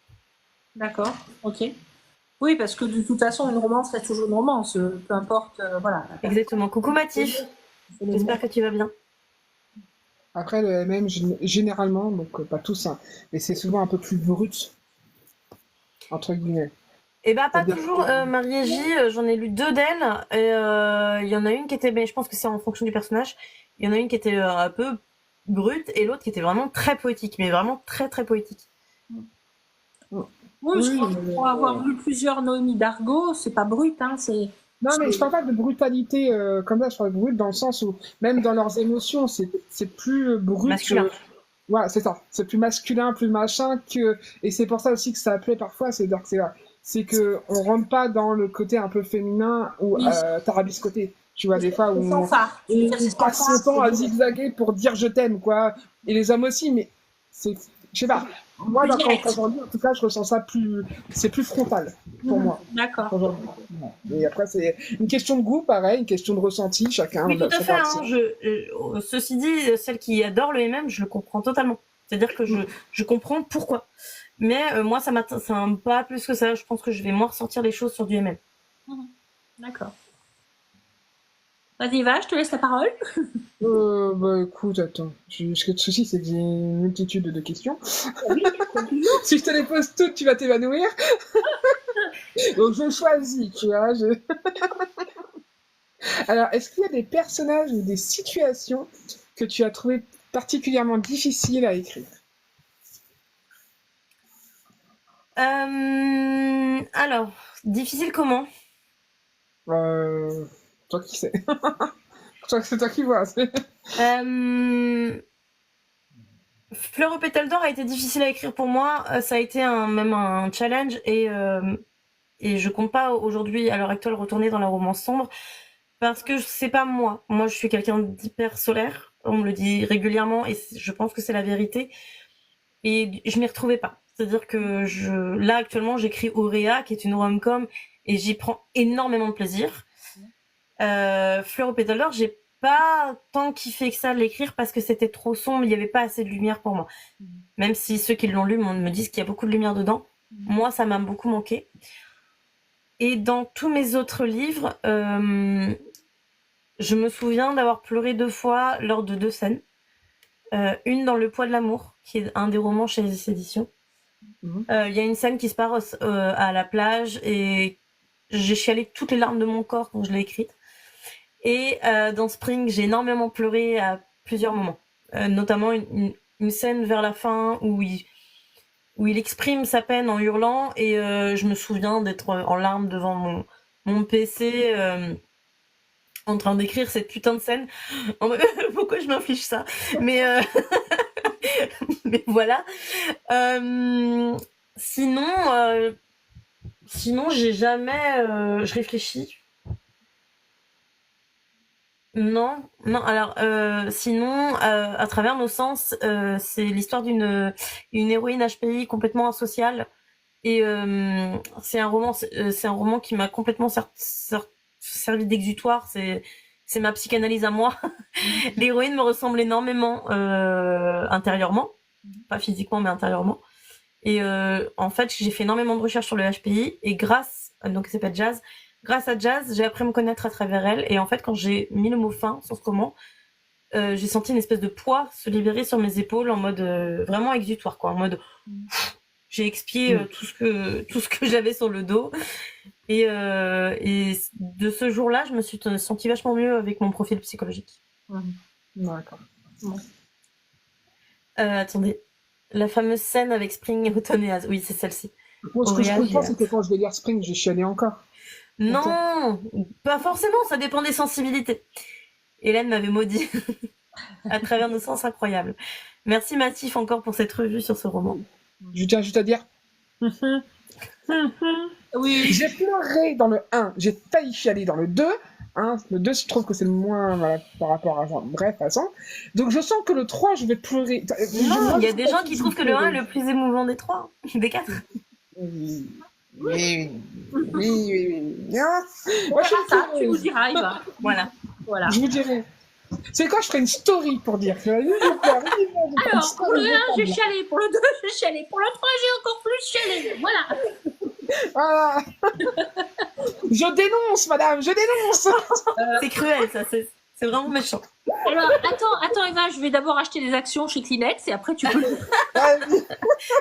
D'accord, ok. Oui, parce que de toute façon, une romance reste toujours une romance, peu importe, voilà. Exactement. Coucou Mathis, j'espère que tu vas bien. Après, le MM, généralement, donc pas tous, hein, mais c'est souvent un peu plus brut, entre guillemets. Eh ben pas C'est-à-dire toujours. Marie J, j'en ai lu 2 d'elle. Et il y en a une qui était, mais je pense que c'est en fonction du personnage. Il y en a une qui était un peu brute et l'autre qui était vraiment très poétique, mais vraiment très très poétique. Oui, je crois que pour avoir lu plusieurs Noémie Dargaud, c'est pas brut, hein, c'est... Non, mais je parle pas de brutalité comme ça, je parle de brut dans le sens où, même dans leurs émotions, c'est plus brut. Masculin. Voilà, c'est ça. C'est plus masculin, plus machin que. Et c'est pour ça aussi que ça plaît parfois, c'est que on rentre pas dans le côté un peu féminin ou tarabiscoté. Tu vois, des fois où on passe son temps à zigzaguer pour dire je t'aime, quoi. Et les hommes aussi, mais c'est. Je sais pas. Moi, quand j'en lis, en tout cas, je ressens ça plus. C'est plus frontal pour moi. D'accord. Et après, c'est une question de goût, pareil, une question de ressenti, chacun. Oui, tout à fait. Hein, ceci dit, celle qui adore le MM, je le comprends totalement. C'est-à-dire que je comprends pourquoi. Mais moi, ça m'a pas plus que ça. Je pense que je vais moins ressortir les choses sur du MM. D'accord. Vas-y, va, je te laisse la parole. Bah écoute, attends. Le souci, c'est que j'ai une multitude de questions. Oui, si je te les pose toutes, tu vas t'évanouir. Donc je choisis, tu vois. Alors, est-ce qu'il y a des personnages ou des situations que tu as trouvé particulièrement difficiles à écrire? Alors, difficile comment? Toi qui sais. C'est toi qui vois. Fleur aux pétales d'or a été difficile à écrire pour moi. Ça a été même un challenge et je compte pas aujourd'hui, à l'heure actuelle, retourner dans la romance sombre parce que c'est pas moi. Moi, je suis quelqu'un d'hyper solaire. On me le dit régulièrement et je pense que c'est la vérité. Et je m'y retrouvais pas. C'est-à-dire que là, actuellement, j'écris Auréa, qui est une rom-com et j'y prends énormément de plaisir. Fleur aux pétales d'or, j'ai pas tant kiffé que ça de l'écrire parce que c'était trop sombre, il y avait pas assez de lumière pour moi. Même si ceux qui l'ont lu me disent qu'il y a beaucoup de lumière dedans. Moi, ça m'a beaucoup manqué. Et dans tous mes autres livres, je me souviens d'avoir pleuré 2 fois lors de 2 scènes. Une dans Le poids de l'amour, qui est un des romans chez les éditions. Il y a une scène qui se passe à la plage et j'ai chialé toutes les larmes de mon corps quand je l'ai écrite. Et dans Spring, j'ai énormément pleuré à plusieurs moments. Notamment une scène vers la fin où il exprime sa peine en hurlant et je me souviens d'être en larmes devant mon PC en train d'écrire cette putain de scène. Pourquoi je m'inflige ça? Mais mais voilà. Sinon, j'ai jamais. Je réfléchis. Non. Alors, sinon, à travers nos sens, c'est l'histoire d'une héroïne HPI complètement asociale. Et c'est un roman qui m'a complètement servi d'exutoire. C'est ma psychanalyse à moi. L'héroïne me ressemble énormément intérieurement, pas physiquement mais intérieurement. Et en fait, j'ai fait énormément de recherches sur le HPI et grâce à Jazz, j'ai appris à me connaître à travers elle. Et en fait, quand j'ai mis le mot fin sur ce roman, j'ai senti une espèce de poids se libérer sur mes épaules en mode vraiment exutoire, quoi. En mode, j'ai expié tout ce que j'avais sur le dos. Et de ce jour-là, je me suis sentie vachement mieux avec mon profil psychologique. D'accord. Attendez. La fameuse scène avec Spring, Automne et Az. Oui, c'est celle-ci. Moi, ce que je comprends, c'est que quand je vais lire Spring, j'ai chialé encore. Non, pas forcément, ça dépend des sensibilités. Hélène m'avait maudit à travers nos sens incroyables. Merci Mathif encore pour cette revue sur ce roman. Je tiens juste à dire. Oui. J'ai pleuré dans le 1, j'ai failli chialer dans le 2. Le 2, je trouve que c'est le moins par rapport à ça. Bref, façon. Donc je sens que le 3, je vais pleurer. Non, il y a des gens qui trouvent que le 1 est le plus émouvant des 3, des 4. Oui. Moi, ça, tu vous diras, Eva. Voilà. Je vous dirai. C'est quand je ferai une story pour dire. Alors, pour le 1, j'ai chialé. Pour le 2, j'ai chialé. Pour le 3, j'ai encore plus chialé. Voilà. Je dénonce, madame, je dénonce. C'est cruel, ça. C'est vraiment méchant. Alors, attends, Eva, je vais d'abord acheter des actions chez Kleenex et après tu peux.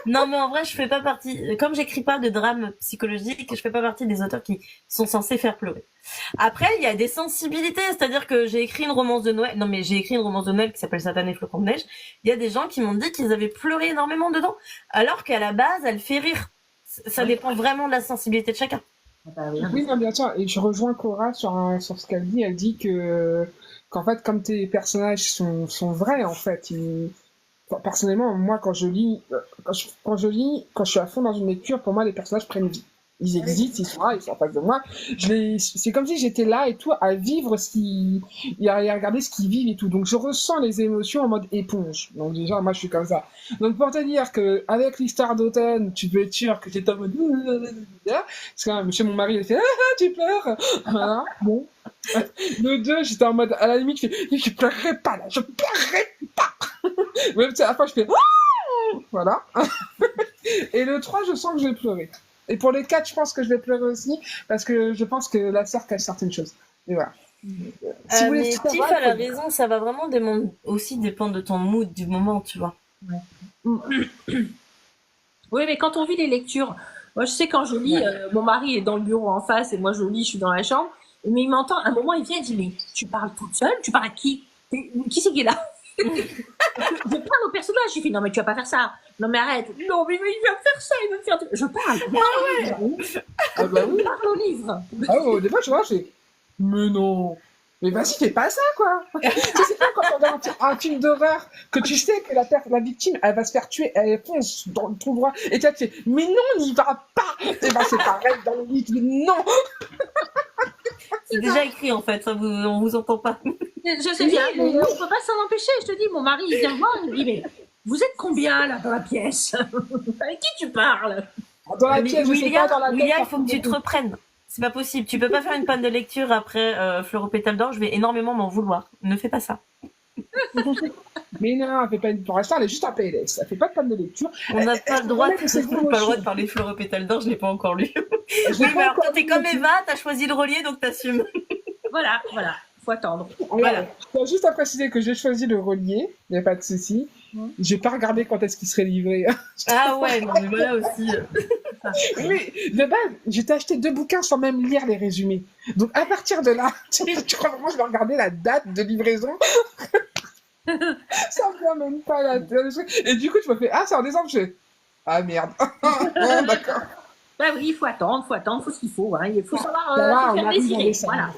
Non, mais en vrai, je fais pas partie. Comme j'écris pas de drame psychologique, je fais pas partie des auteurs qui sont censés faire pleurer. Après, il y a des sensibilités, c'est-à-dire que j'ai écrit une romance de Noël. Non, mais j'ai écrit une romance de Noël qui s'appelle Satan et Flocons de neige. Il y a des gens qui m'ont dit qu'ils avaient pleuré énormément dedans, alors qu'à la base, elle fait rire. Ça dépend vraiment de la sensibilité de chacun. Oui, non, bien sûr. Et je rejoins Cora sur ce qu'elle dit. Elle dit qu'en fait, comme tes personnages sont vrais, en fait, personnellement, moi, quand je lis, quand je suis à fond dans une lecture, pour moi, les personnages prennent vie. Ils existent, ils sont là, ils sont en face de moi. C'est comme si j'étais là et tout, à vivre et à regarder ce qu'ils vivent et tout. Donc, je ressens les émotions en mode éponge. Donc, déjà, moi, je suis comme ça. Donc, pour te dire qu'avec l'histoire d'automne, tu peux être sûr que j'étais en mode... Parce que chez mon mari, il fait « Ah, tu pleures !» Voilà, bon. Le 2, j'étais en mode, à la limite, je pleurerai pas, là, je pleurerai pas. Même à la fin, je fais « Voilà. Et le 3, je sens que je vais pleurer. Et pour les 4, je pense que je vais pleurer aussi, parce que je pense que la sœur cache certaines choses. Et voilà. Si mais Tiff a la raison, ça va vraiment aussi dépendre de ton mood du moment, tu vois. Ouais. Oui, mais quand on vit les lectures, moi je sais quand je lis, mon mari est dans le bureau en face et moi je lis, je suis dans la chambre, mais il m'entend, à un moment il vient et dit « Mais tu parles toute seule? Tu parles à qui? Qui c'est qui est là ?» Je parle au personnage, je fais « Non mais tu vas pas faire ça, non mais arrête, non mais il va me faire ça, il va me faire... » Je parle, Ah bah oui. Je parle au livre. Ah ouais, au départ je vois, mais non, mais vas-y, fais pas ça, quoi. C'est pas quand on regarde un film d'horreur que tu sais que la victime, elle va se faire tuer, elle fonce dans le tout droit, et tu fais, mais non, n'y va pas. Et ben c'est pareil dans le livre, non. C'est déjà écrit en fait, on vous entend pas. Je sais bien, mais on peut pas s'en empêcher. Je te dis, mon mari il vient voir, il me dit mais vous êtes combien là dans la pièce? Avec qui tu parles? Dans la pièce, William, il faut que tu te reprennes. C'est pas possible. Tu peux pas faire une panne de lecture après Fleur aux pétales d'or. Je vais énormément m'en vouloir. Ne fais pas ça. Mais non, elle fait pas pour l'instant, elle est juste en PLS. Elle fait pas de panne de lecture. On n'a pas le droit de parler Fleur et Pétale d'Or, je l'ai pas encore lu. Oui, mais alors toi, t'es comme Eva, t'as choisi le relier, donc t'assumes. Voilà, faut attendre. Voilà. Je tiens juste à préciser que j'ai choisi le relier, il n'y a pas de souci. J'ai pas regardé quand est-ce qu'il serait livré. Ah ouais, non, mais voilà aussi. Oui, de base, j'ai acheté 2 bouquins sans même lire les résumés. Donc à partir de là, tu crois vraiment que je vais regarder la date de livraison? Ça me vient même pas la tête. Et du coup, je me fais, ah, c'est en décembre, je fais, ah merde. D'accord. Bah oui, il faut attendre, faut ce qu'il faut. Hein. Il faut savoir on arrive dans les voilà.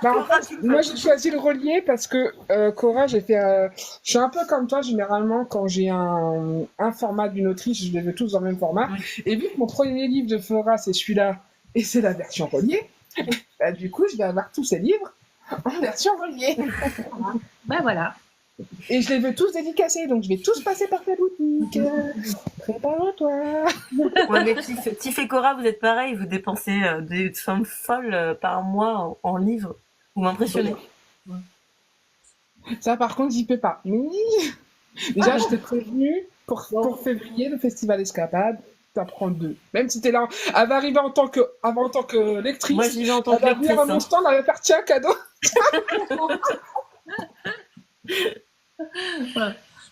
En fait, moi j'ai choisi le relier parce que Cora, je suis un peu comme toi généralement quand j'ai un format d'une autrice, je les veux tous dans le même format. Et vu que mon premier livre de Flora c'est celui-là et c'est la version reliée, bah, du coup je vais avoir tous ces livres en version reliée. Ben voilà. Et je les veux tous dédicacés, donc je vais tous passer par ta boutique. Prépare-toi. Ouais, mais Tiff et Cora, vous êtes pareil, vous dépensez des sommes folles par mois en livres. Vous m'impressionnez. Ça, par contre, j'y peux pas. Mais déjà, je t'ai prévenu pour février, le festival Escapade. T'en prends 2. Même si t'es là, elle va arriver en tant que lectrice. Moi, j'y vais en tant que lectrice. Elle va venir à mon stand, elle va faire tiens, cadeau.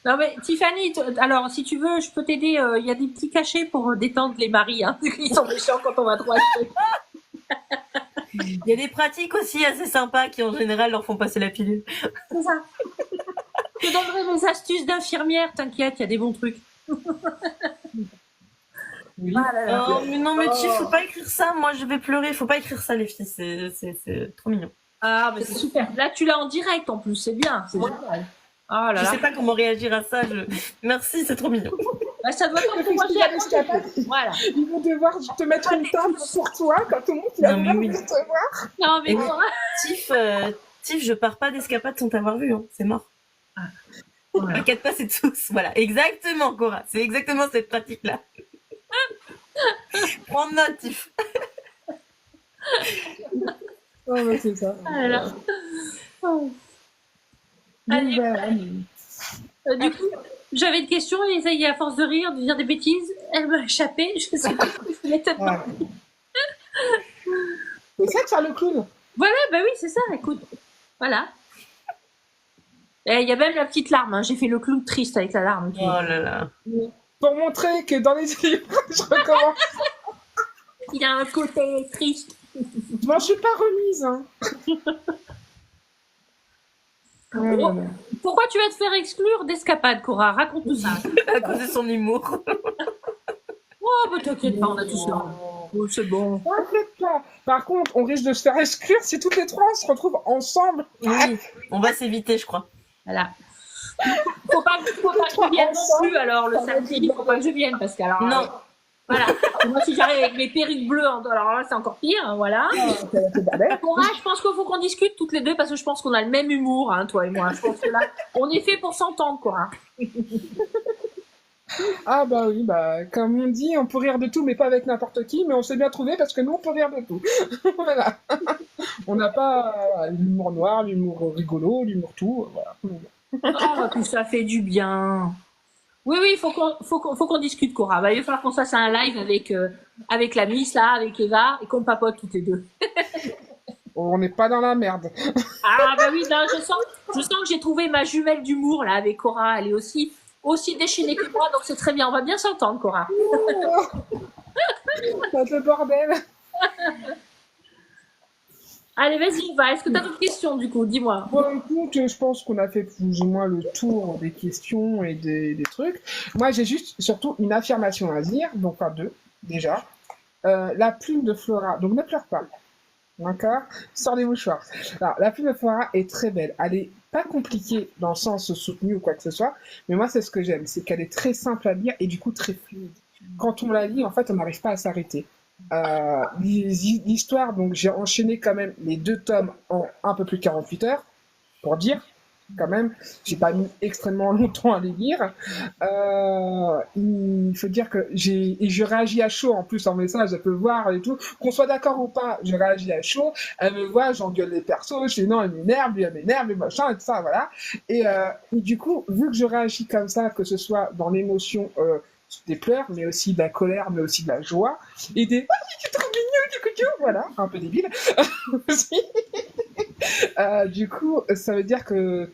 Non mais Tiffany, alors si tu veux, je peux t'aider. Il y a des petits cachets pour détendre les maris. Hein. Ils sont méchants quand on va trop acheter. Il y a des pratiques aussi assez sympas qui en général leur font passer la pilule. C'est ça. Je te donnerai mes astuces d'infirmière. T'inquiète, il y a des bons trucs. Oui. Oh, mais non, mais Tiff, faut pas écrire ça. Moi, je vais pleurer. Faut pas écrire ça, les filles. C'est trop mignon. Ah, mais c'est super. Là, tu l'as en direct en plus. C'est bien. C'est génial. Oh là je sais pas comment réagir à ça. Merci, c'est trop mignon. Bah, ça doit être pour moi. Voilà. Ils vont devoir te mettre une table pour toi quand tout le monde va venir te voir. Non, mais Tiff, je pars pas d'escapade sans t'avoir vu. Hein. C'est mort. Ah. Voilà. T'inquiète pas, c'est tous. Voilà, exactement, Cora. C'est exactement cette pratique-là. Prends note, Tiff. Oh, bah, c'est ça. Alors. Oh. Allez. Du coup, j'avais une question, et ça y est, à force de rire, de dire des bêtises, elle m'a échappé. Je sais pas ce que je voulais te demander. C'est ça de faire le clown. Voilà, bah oui, c'est ça, écoute. Voilà. Il y a même la petite larme, hein. J'ai fait le clown triste avec la larme. Oh là là. Pour montrer que dans les livres, je recommence. Il y a un côté triste. Je m'en suis pas remise. Hein. Pourquoi tu vas te faire exclure d'escapade, Cora? Raconte-nous ça. À cause de son humour. Oh, bah t'inquiète pas, on a tous là. Oh, c'est bon. T'inquiète pas. Par contre, on risque de se faire exclure si toutes les trois on se retrouve ensemble. Oui, on va s'éviter, je crois. Voilà. Faut pas que je vienne non plus, alors le samedi, faut pas que je vienne, parce que alors. Non. Voilà. Moi, si j'arrive avec mes perruques bleues, alors là, c'est encore pire, hein, voilà. Cora, je pense qu'il faut qu'on discute toutes les deux, parce que je pense qu'on a le même humour, hein, toi et moi. Je pense que là, on est fait pour s'entendre, Cora. Ah bah oui, bah comme on dit, on peut rire de tout, mais pas avec n'importe qui, mais on s'est bien trouvé parce que nous, on peut rire de tout. Voilà. On n'a pas l'humour noir, l'humour rigolo, l'humour tout, voilà. Oh, tout ça fait du bien. Oui, il faut qu'on discute, Cora. Bah, il va falloir qu'on fasse un live avec la Miss, là, avec Eva, et qu'on papote toutes les deux. On n'est pas dans la merde. Ah, bah oui, là, je sens que j'ai trouvé ma jumelle d'humour, là, avec Cora. Elle est aussi déchaînée que moi, donc c'est très bien. On va bien s'entendre, Cora. C'est le bordel. Allez, vas-y, Eva. Est-ce que tu as d'autres questions, du coup? Dis-moi. Bon, écoute, je pense qu'on a fait plus ou moins le tour des questions et des trucs. Moi, j'ai juste, surtout, une affirmation à dire, donc pas deux, déjà. La plume de Flora, donc ne pleure pas. D'accord? Sors des mouchoirs. Alors, la plume de Flora est très belle. Elle est pas compliquée dans le sens soutenu ou quoi que ce soit, mais moi, c'est ce que j'aime. C'est qu'elle est très simple à lire et du coup très fluide. Quand on la lit, en fait, on n'arrive pas à s'arrêter. L'histoire, donc j'ai enchaîné quand même les 2 tomes en un peu plus de 48 heures, pour dire. quand même. J'ai pas mis extrêmement longtemps à les lire. Il faut dire que je réagis à chaud en plus en message, elle peut voir et tout. Qu'on soit d'accord ou pas, je réagis à chaud. Elle me voit, j'engueule les persos, je dis non, elle m'énerve, lui elle m'énerve, et machin, et tout ça, voilà. Et du coup, vu que je réagis comme ça, que ce soit dans l'émotion, des pleurs, mais aussi de la colère, mais aussi de la joie, et des «Ah, c'est trop mignon, du coup, voilà, un peu débile aussi. Du coup, ça veut dire que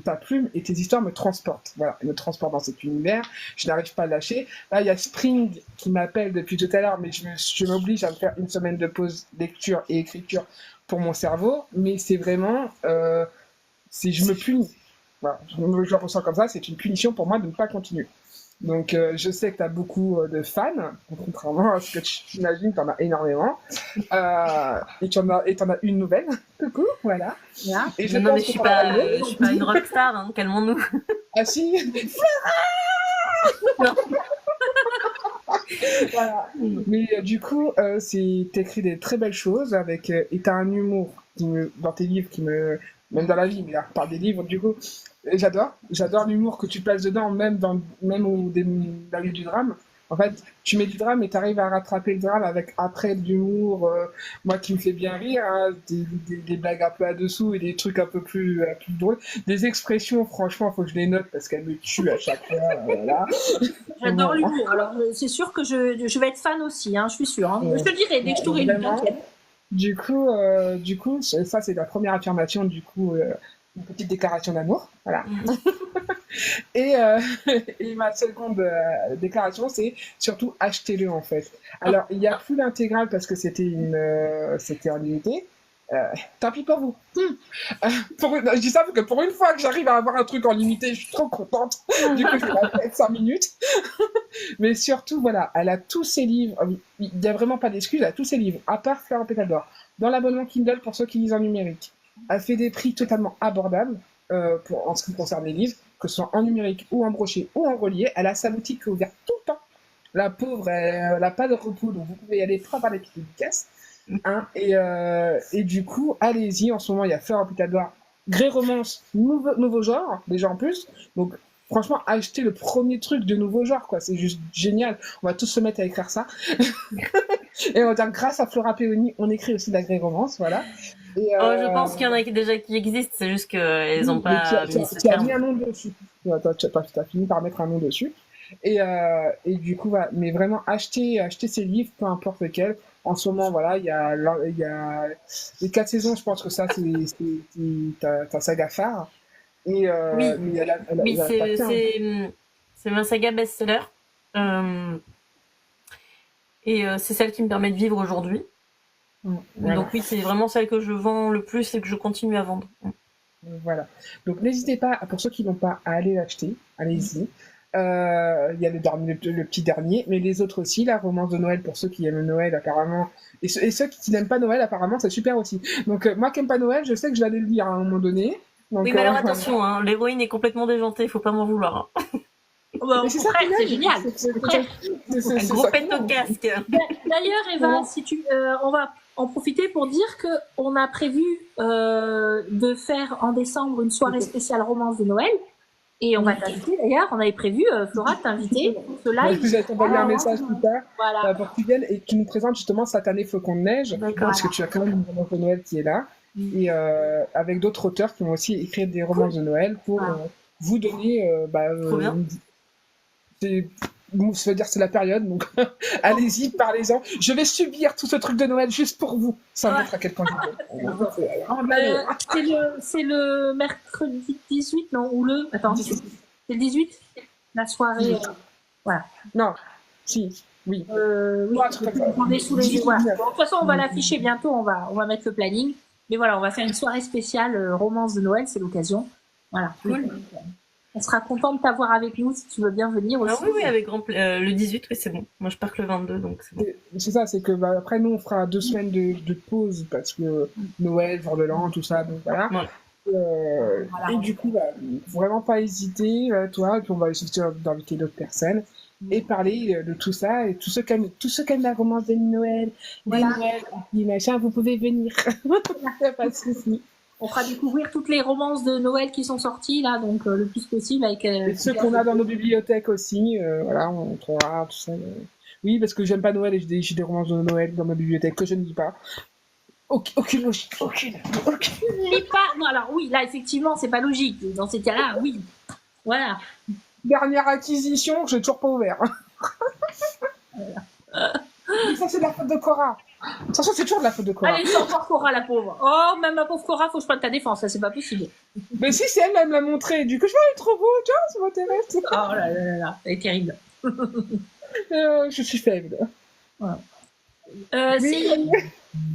ta plume et tes histoires me transportent. Voilà, me transportent dans cet univers. Je n'arrive pas à lâcher. Là, il y a Spring qui m'appelle depuis tout à l'heure, mais je m'oblige à me faire une semaine de pause lecture et écriture pour mon cerveau. Mais c'est vraiment, je me punis. Voilà, je le ressens comme ça. C'est une punition pour moi de ne pas continuer. Donc, je sais que tu as beaucoup de fans, contrairement à ce que tu imagines, tu en as énormément. Et tu en as une nouvelle. Coucou, voilà. Et non, mais je suis pas une rockstar, hein, calmons-nous. Ah si. Voilà. Mais du coup, t'écris des très belles choses et t'as un humour dans tes livres même dans la vie, mais là, par des livres, du coup, j'adore l'humour que tu places dedans, même dans du drame. En fait, tu mets du drame et t'arrives à rattraper le drame avec après de l'humour, moi qui me fait bien rire, hein, des blagues un peu à dessous et des trucs un peu plus drôles. Des expressions, franchement, faut que je les note parce qu'elles me tuent à chaque fois. Voilà. J'adore l'humour. Alors, c'est sûr que je vais être fan aussi, hein, je suis sûre. Hein. Je te le dirai dès que je t'aurai lu. Du coup, ça c'est la première affirmation, du coup, une petite déclaration d'amour, voilà. Et ma seconde déclaration, c'est surtout achetez-le en fait. Alors, il n'y a plus l'intégrale parce que c'était en limité. Tant pis pour vous. Je dis ça parce que pour une fois que j'arrive à avoir un truc en limité, je suis trop contente. Du coup, je vais la faire 5 minutes. Mais surtout, voilà, elle a tous ses livres. Il n'y a vraiment pas d'excuse, elle a tous ses livres, à part Fleur en pétale d'or. Dans l'abonnement Kindle pour ceux qui lisent en numérique. Elle fait des prix totalement abordables en ce qui concerne les livres, que ce soit en numérique ou en brochet ou en relié. Elle a sa boutique ouverte tout le temps. La pauvre, elle n'a pas de repos, donc vous pouvez y aller pour avoir des petites dédicaces. Hein, et du coup, allez-y. En ce moment, il y a Fleur en pétale d'or, Grey Romance, nouveau genre, déjà en plus. Donc, franchement, achetez le premier truc de nouveau genre, quoi. C'est juste génial. On va tous se mettre à écrire ça. Et on va dire, grâce à Flora Peoni, on écrit aussi de la Grey Romance, voilà. Je pense qu'il y en a déjà qui existent, c'est juste qu'elles n'ont pas mis ce terme. Tu as mis un nom dessus. Tu as fini par mettre un nom dessus. Et du coup, voilà. Mais vraiment, achetez ces livres, peu importe lequel. En ce moment, voilà, il y a les 4 saisons, je pense que ça, c'est ta saga phare. Et, oui, c'est ma saga best-seller. Et c'est celle qui me permet de vivre aujourd'hui. Voilà. Donc oui, c'est vraiment celle que je vends le plus et que je continue à vendre. Voilà. Donc n'hésitez pas, pour ceux qui n'ont pas, à aller l'acheter. Allez-y. Il y a le petit dernier, mais les autres aussi, la romance de Noël pour ceux qui aiment Noël apparemment, et ceux qui n'aiment pas Noël apparemment, c'est super aussi. Donc moi qui n'aime pas Noël, je sais que je vais aller le lire à un moment donné. Donc, oui, mais alors attention, hein, l'héroïne est complètement déjantée, faut pas m'en vouloir. Hein. C'est génial. Un gros pet au casque. D'ailleurs, Eva, on va en profiter pour dire qu'on a prévu de faire en décembre une soirée spéciale romance de Noël. Et on va t'inviter d'ailleurs, on avait prévu, Flora, t'inviter pour ce live. Je vais t'envoyer un message plus tard pour que tu viennes et que tu nous présentes justement cette année Flocon de Neige, parce que tu as quand même une romance de Noël qui est là, et avec d'autres auteurs qui vont aussi écrire des romances de Noël pour vous donner... ça veut dire c'est la période, donc allez-y, parlez-en. Je vais subir tout ce truc de Noël juste pour vous. Ça montre à quel point c'est le mercredi 18, non? Ou le... Attends, c'est le 18? La soirée... voilà. Non, si, oui. On est sous les yeux. Voilà. Bon, de toute façon, on va l'afficher bientôt, on va mettre le planning. Mais voilà, on va faire une soirée spéciale romance de Noël, c'est l'occasion. Voilà. Cool. On sera content de t'avoir avec nous si tu veux bien venir aussi. Ah oui, avec grand plaisir. Le 18, oui, c'est bon. Moi, je pars que le 22, donc c'est bon. C'est ça, c'est que après, nous, on fera 2 semaines de pause parce que Noël, jour de l'an, tout ça, donc voilà. Et du coup, vraiment pas hésiter, toi, et puis on va essayer d'inviter d'autres personnes et parler de tout ça. Et tous ceux qui aiment la romance de Noël, des Noël, et puis machin, vous pouvez venir. Il n'y a pas de souci. On fera découvrir toutes les romances de Noël qui sont sorties là, donc le plus possible avec. Et ceux qu'on a dans nos bibliothèques aussi, voilà, on trouvera tout ça. Oui, parce que j'aime pas Noël et j'ai des romances de Noël dans ma bibliothèque que je ne lis pas. Aucune logique, aucune. Je lis pas. Non, alors oui, là effectivement, c'est pas logique. Dans ces cas-là, oui. Voilà. Dernière acquisition, j'ai toujours pas ouvert. Mais ça, c'est de la faute de Cora. Attention, c'est toujours de la faute de Cora. Allez, c'est encore Cora, la pauvre. Oh, même ma pauvre Cora, faut que je prenne ta défense, ça, c'est pas possible. Mais si, c'est elle me l'a montré. Du coup, je vois, il est trop beau, tu vois, ça m'intéresse. Oh là là là, elle est terrible. Je suis faible. Voilà.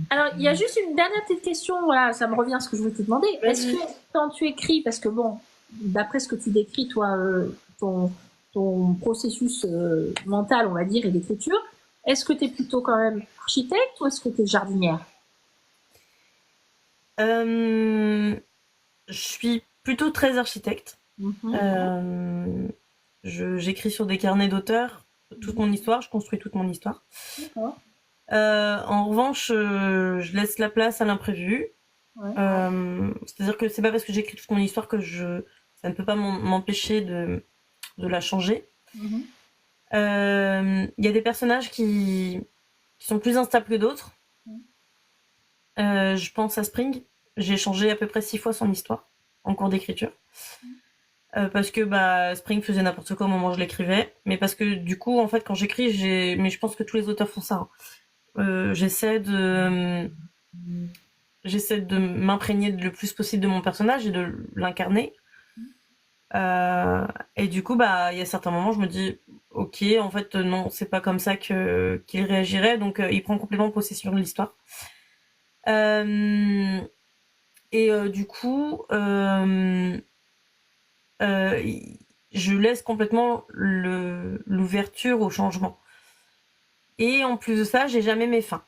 Alors, il y a juste une dernière petite question, voilà, ça me revient à ce que je voulais te demander. Est-ce que quand tu écris, parce que bon, d'après ce que tu décris, toi, ton processus mental, on va dire, et d'écriture, est-ce que tu es plutôt quand même architecte ou est-ce que tu es jardinière? Je suis plutôt très architecte. J'écris sur des carnets d'auteurs toute mon histoire, je construis toute mon histoire. D'accord. En revanche, je laisse la place à l'imprévu. Ouais. C'est-à-dire que c'est pas parce que j'écris toute mon histoire que ça ne peut pas m'empêcher de la changer. Il y a des personnages qui sont plus instables que d'autres. Je pense à Spring. J'ai changé à peu près 6 fois son histoire en cours d'écriture. Parce que Spring faisait n'importe quoi au moment où je l'écrivais. Mais parce que du coup, en fait, quand j'écris, mais je pense que tous les auteurs font ça. J'essaie de m'imprégner le plus possible de mon personnage et de l'incarner. Et du coup, il y a certains moments, je me dis, ok, en fait, non, c'est pas comme ça qu'il réagirait, donc il prend complètement possession de l'histoire. Du coup, je laisse complètement l'ouverture au changement. Et en plus de ça, j'ai jamais mes fins.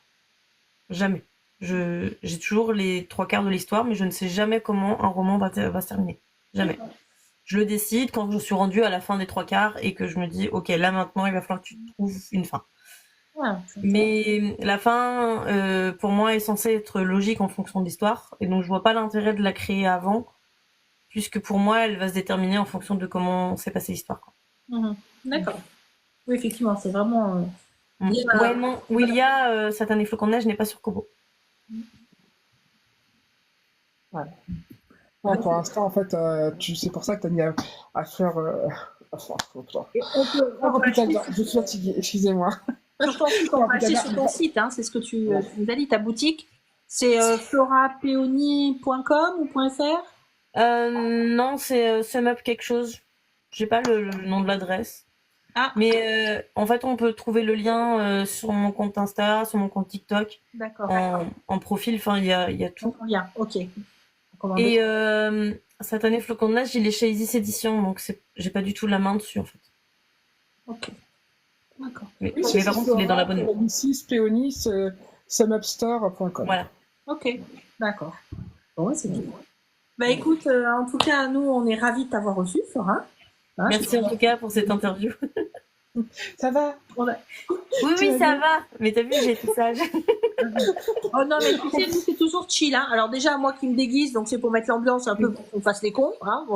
Jamais. J'ai toujours les 3/4 de l'histoire, mais je ne sais jamais comment un roman va se terminer. Jamais. Je le décide quand je suis rendue à la fin des 3/4 et que je me dis, ok, là maintenant, il va falloir que tu trouves une fin. Ouais, mais la fin, pour moi, est censée être logique en fonction de l'histoire, et donc je vois pas l'intérêt de la créer avant, puisque pour moi, elle va se déterminer en fonction de comment s'est passée l'histoire. D'accord. Oui, effectivement, c'est vraiment... Ouais, non, Willia, Satan et Flocons de Neige n'est pas sur Kobo. Ouais. Ouais, pour l'instant, en fait, c'est pour ça que tu as mis à faire... je suis fatiguée, excusez-moi. Je t'en prie, qu'on va acheter sur ton site, hein, c'est ce que tu nous as dit, ta boutique. C'est florapeony.com ou .fr? Non, c'est SumUp quelque chose. J'ai pas le nom de l'adresse. Ah. Mais en fait, on peut trouver le lien sur mon compte Insta, sur mon compte TikTok. D'accord. En profil, enfin, il y a tout. Lien, ok. Et cette année, Flocons de Neige, il est chez Isis Éditions, donc j'ai pas du tout la main dessus, en fait. Ok. D'accord. Mais par contre, il est dans la bonne. Isis, Péonis, sumupstore.com. Voilà. Ok, d'accord. Bon, c'est bien. Écoute, en tout cas, nous, on est ravis de t'avoir reçu, Flora. Merci en tout cas pour cette interview. Ça va? Oui, ça va. Mais t'as vu, j'ai été sage. Oh non, mais tu sais, nous, c'est toujours chill. Hein. Alors déjà, moi qui me déguise, donc c'est pour mettre l'ambiance un peu pour qu'on fasse les cons. Hein.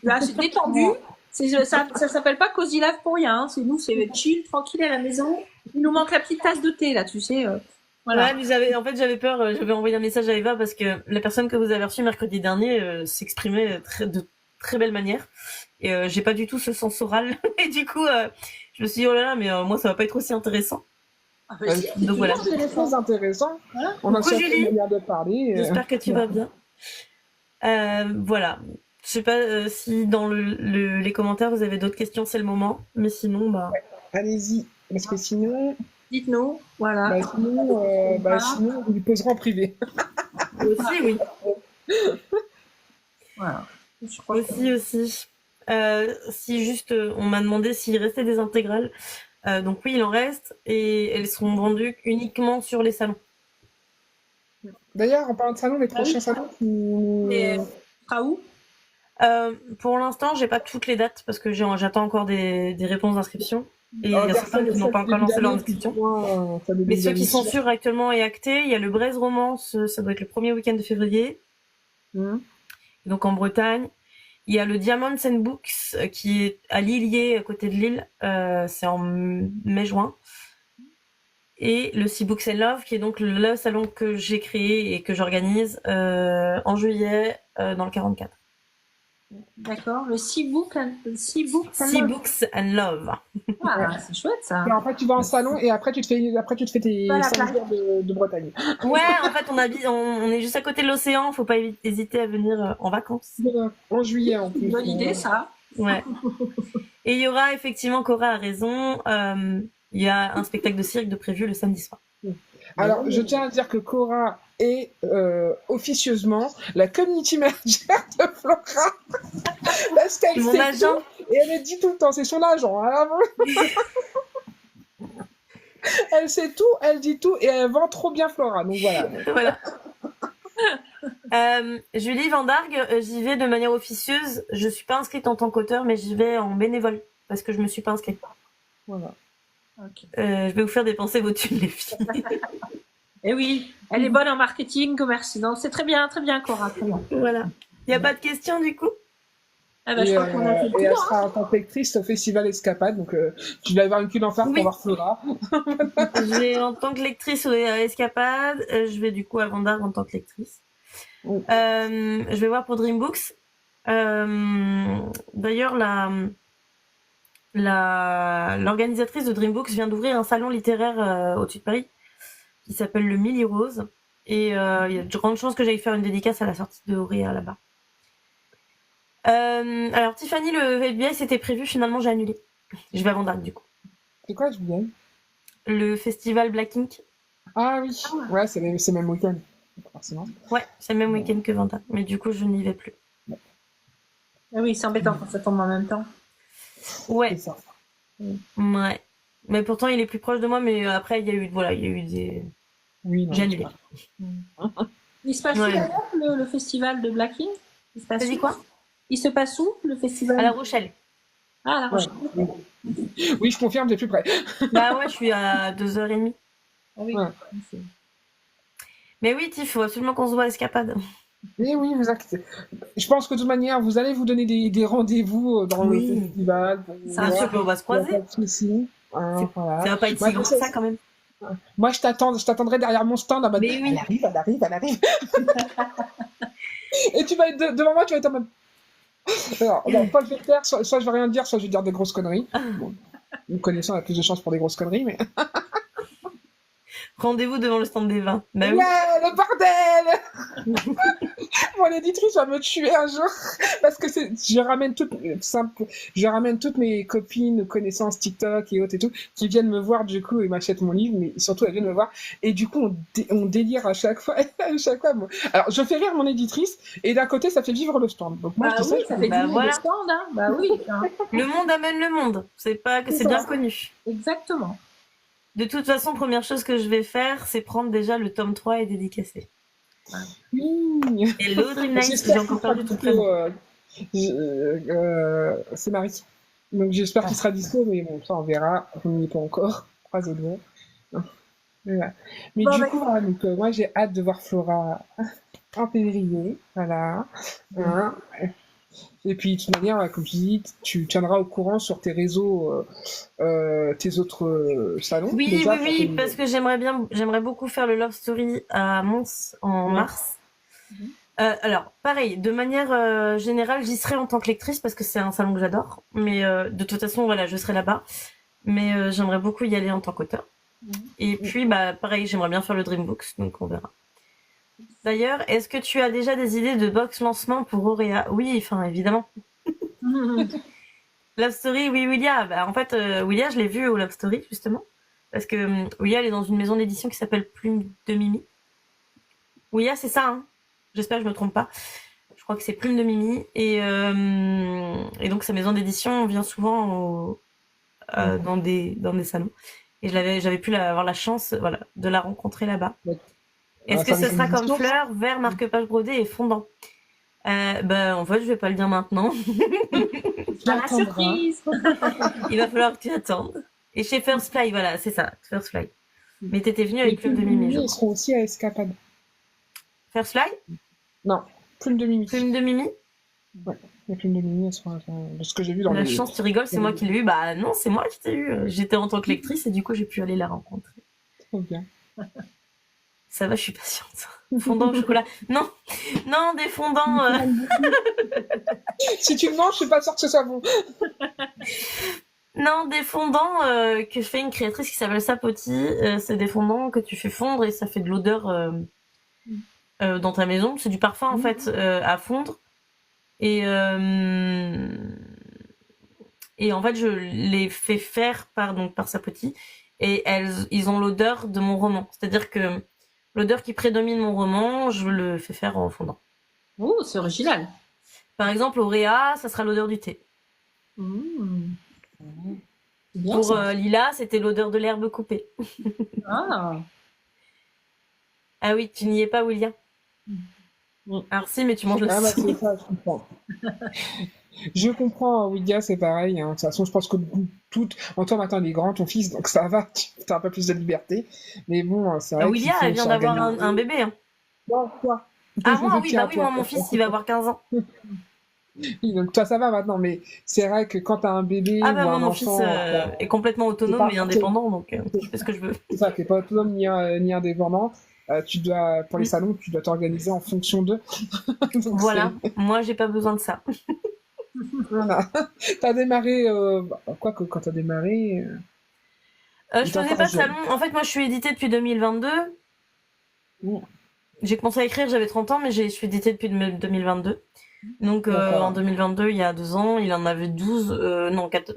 Là, c'est détendu. Ça s'appelle pas Cozy Life pour rien. Hein. C'est nous, c'est chill, tranquille à la maison. Il nous manque la petite tasse de thé, là, tu sais. Voilà. Ouais, mais j'avais peur. J'avais envoyé un message à Eva parce que la personne que vous avez reçue mercredi dernier s'exprimait de très belle manière. Et j'ai pas du tout ce sens oral. Et du coup, je me suis dit, oh là là, mais moi, ça va pas être aussi intéressant. Donc voilà. C'est très intéressant. Voilà. On a cherché une manière de parler. J'espère que tu vas bien. Voilà. Je sais pas si dans les commentaires, vous avez d'autres questions, c'est le moment. Mais sinon, Ouais. Allez-y. Parce que sinon... Dites-nous. Voilà. Sinon, vous lui poserez en privé. Aussi, oui. Voilà. Aussi. Si juste on m'a demandé s'il restait des intégrales, donc oui, il en reste et elles seront vendues uniquement sur les salons. D'ailleurs, en parlant de salons, les prochains salons sera où? Pour l'instant, j'ai pas toutes les dates parce que j'attends encore des réponses d'inscription et il y a certains qui n'ont pas encore lancé leur inscription. Mais ceux qui sont sûrs actuellement et actés, il y a le Braise Romance, ça doit être le premier week-end de février. Donc en Bretagne. Il y a le Diamonds and Books qui est à Lilliers, à côté de Lille. C'est en mai-juin. Et le Sea Books and Love, qui est donc le salon que j'ai créé et que j'organise en juillet dans le 44. D'accord. Le Sea Books and Books and Love. Ah, c'est chouette ça. Et en fait, tu vas en salon et après, tu te fais tes Voilà, 5 jours de Bretagne. Ouais, en fait, on est juste à côté de l'océan. Faut pas hésiter à venir en vacances. En juillet, en plus. Bonne idée, ça. Ouais. Et il y aura effectivement, Cora a raison, il y a un spectacle de cirque de prévu le samedi soir. Alors, je tiens à dire que Cora est officieusement la community manager de Flora. Parce qu'elle Mon sait agent. tout, et elle le dit tout le temps, c'est son agent. Hein. Elle sait tout, elle dit tout et elle vend trop bien Flora. Donc voilà. Voilà. Julie Vandargue, j'y vais de manière officieuse. Je suis pas inscrite en tant qu'auteur, mais j'y vais en bénévole parce que je me suis pas inscrite. Voilà. Okay. Je vais vous faire dépenser vos thunes, les filles. Et oui, elle est bonne en marketing, commerce. Donc c'est très bien, Cora. Très bien. Voilà. Il n'y a pas de questions du coup? Ah bah, je crois qu'on a fait le tour. Et elle sera en tant qu'actrice au Festival Escapade, donc tu vas avoir une queue d'enfer pour voir Flora. Je vais en tant que lectrice au Escapade, je vais du coup à Vandargue en tant que lectrice. Je vais voir pour Dreambooks. D'ailleurs, l'organisatrice de Dreambooks vient d'ouvrir un salon littéraire au-dessus de Paris qui s'appelle le Millie Rose. Et il y a de grandes chances que j'aille faire une dédicace à la sortie de Auréa là-bas. Alors Tiffany, le FBI c'était prévu, finalement j'ai annulé. Je vais à Vandargue du coup. C'est quoi, Julien? Le festival Black Ink. Ah oui, ouais, c'est le même week-end. Forcément. Ouais, c'est le même week-end que Vandargue, mais du coup je n'y vais plus. Ah oui, c'est embêtant quand ça tombe en même temps. Ouais. C'est ça. Ouais. Mais pourtant il est plus proche de moi, mais après il y a eu des... Oui, non. J'ai annulé. Il se passe où d'ailleurs le festival de Black Ink? Il se passe T'as dit quoi? Il se passe où le festival? À La Rochelle. Ah, à La Rochelle. Ouais. Oui, je confirme, t'es plus près. Bah ouais, je suis à 2h30. Ah oui. Ouais. Mais oui, Tiff, faut absolument qu'on se voit à Escapade. Mais oui, vous inquiétez. Je pense que de toute manière, vous allez vous donner des rendez-vous dans le festival. Bien sûr qu'on va se croiser. Pas de soucis. Voilà. Ça va pas être si grand que ça quand même. Moi, je t'attendrai derrière mon stand en mode. Mais oui. Elle arrive. Et tu vas être devant moi, tu vas être en mode. Alors, pas je vais faire, soit je vais rien dire, soit je vais dire des grosses conneries. Bon, nous connaissons, on a plus de chance pour des grosses conneries, mais. Rendez-vous devant le stand des vins. Bah oui. Ouais, le bordel. Mon éditrice va me tuer un jour parce que je ramène toutes mes copines, connaissances TikTok et autres et tout qui viennent me voir du coup et m'achètent mon livre, mais surtout elles viennent me voir et du coup on délire à chaque fois. Bon. Alors je fais rire mon éditrice et d'un côté ça fait vivre le stand. Donc moi ça fait vivre le stand, hein. Bah oui. Le monde amène le monde. C'est pas que c'est bien connu. Exactement. De toute façon, première chose que je vais faire, c'est prendre déjà le tome 3 et dédicacer. Oui. Hello Dream Night, j'ai encore perdu ton prénom. C'est Marie. Donc j'espère qu'il sera dispo, mais bon, ça on verra. On n'y est pas encore. Croise les doigts. Voilà. Mais bon, du coup, voilà, donc, moi j'ai hâte de voir Flora en février. Voilà. Hein. Et puis, de toute manière, comme tu dis, tu tiendras au courant sur tes réseaux, tes autres salons. Oui, déjà, oui, parce que j'aimerais beaucoup faire le Love Story à Mons en mars. Alors, pareil, de manière générale, j'y serai en tant que lectrice parce que c'est un salon que j'adore. Mais de toute façon, voilà, je serai là-bas. Mais j'aimerais beaucoup y aller en tant qu'auteur. Et puis, bah, pareil, j'aimerais bien faire le Dreambooks, donc on verra. D'ailleurs, est-ce que tu as déjà des idées de box lancement pour Auréa? Oui, enfin, évidemment. Love Story, oui, Willia. Bah, en fait, Willia, je l'ai vu au Love Story, justement. Parce que Willia, elle est dans une maison d'édition qui s'appelle Plume de Mimi. Willia, c'est ça, hein. J'espère que je me trompe pas. Je crois que c'est Plume de Mimi. Et donc, sa maison d'édition vient souvent dans des salons. Et j'avais pu avoir la chance, voilà, de la rencontrer là-bas. Est-ce que ce sera comme fleur, vert, marque-page brodé et fondant? En fait, je vais pas le dire maintenant. La surprise. Il va falloir que tu attendes. Et chez First Fly, voilà, c'est ça, First Fly. Mais t'étais venu avec Plume de Mimi. Ils seront aussi à Escapade. First Fly? Non. Plume de Mimi. Plume de Mimi. Ouais, les plumes de Mimi, elles sont de ce que j'ai vu dans La les... chance, tu rigoles, c'est moi qui l'ai eu. Bah non, c'est moi qui t'ai eu. J'étais en tant que lectrice et du coup, j'ai pu aller la rencontrer. Trop bien. Ça va, je suis patiente. Fondant au chocolat. Non, non, des fondants. Si tu le manges, je suis pas sûre que ce soit bon. Non, des fondants que fait une créatrice qui s'appelle Sapoti. C'est des fondants que tu fais fondre et ça fait de l'odeur dans ta maison. C'est du parfum en fait à fondre. Et en fait, je les fais faire par Sapoti et ils ont l'odeur de mon roman. C'est-à-dire que l'odeur qui prédomine mon roman, je le fais faire en fondant. Oh, c'est original. Par exemple, Auréa, ça sera l'odeur du thé. Bien, Pour Lila, c'était l'odeur de l'herbe coupée. Ah oui, tu n'y es pas, William. Alors si, mais tu manges le bah, c'est ça, je comprends. Je comprends, William, c'est pareil. Hein. De toute façon, je pense que Antoine, maintenant, il est grand, ton fils, donc ça va, tu as un peu plus de liberté. Mais bon, c'est vrai William, elle vient d'avoir un bébé. Hein. Non, quoi. Ah, moi, oui, moi, mon fils, il va avoir 15 ans. Oui, donc toi, ça va maintenant, mais c'est vrai que quand t'as un bébé ou un mon enfant... fils est complètement autonome et indépendant, donc je fais ce que je veux. C'est ça, t'es pas autonome ni indépendant. Tu dois, pour les salons, tu dois t'organiser en fonction d'eux. Voilà, moi, j'ai pas besoin de ça. Voilà. T'as démarré... Quoique, quand t'as démarré... Je faisais pas de salon. En fait, moi, je suis éditée depuis 2022. J'ai commencé à écrire, j'avais 30 ans, mais je suis éditée depuis 2022. Donc, en 2022, il y a 2 ans, il en avait 12, non, 4,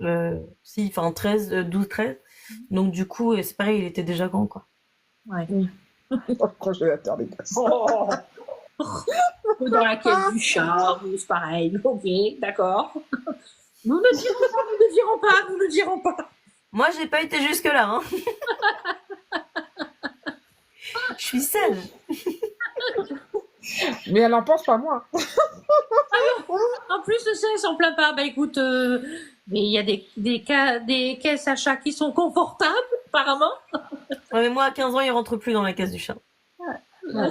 13, 12, 13. Donc, du coup, c'est pareil, il était déjà grand, quoi. Ouais. Congélateur, les gars. Dans la caisse du chat, c'est pareil. Ok, d'accord. Nous ne dirons pas. Moi, j'ai pas été jusque-là, hein. Je suis sage. Mais elle en pense pas moins. En plus de ça, ils s'en plaint pas. Bah écoute, mais il y a des caisses à chat qui sont confortables, apparemment. Ouais, mais moi, à 15 ans, il rentre plus dans la caisse du chat.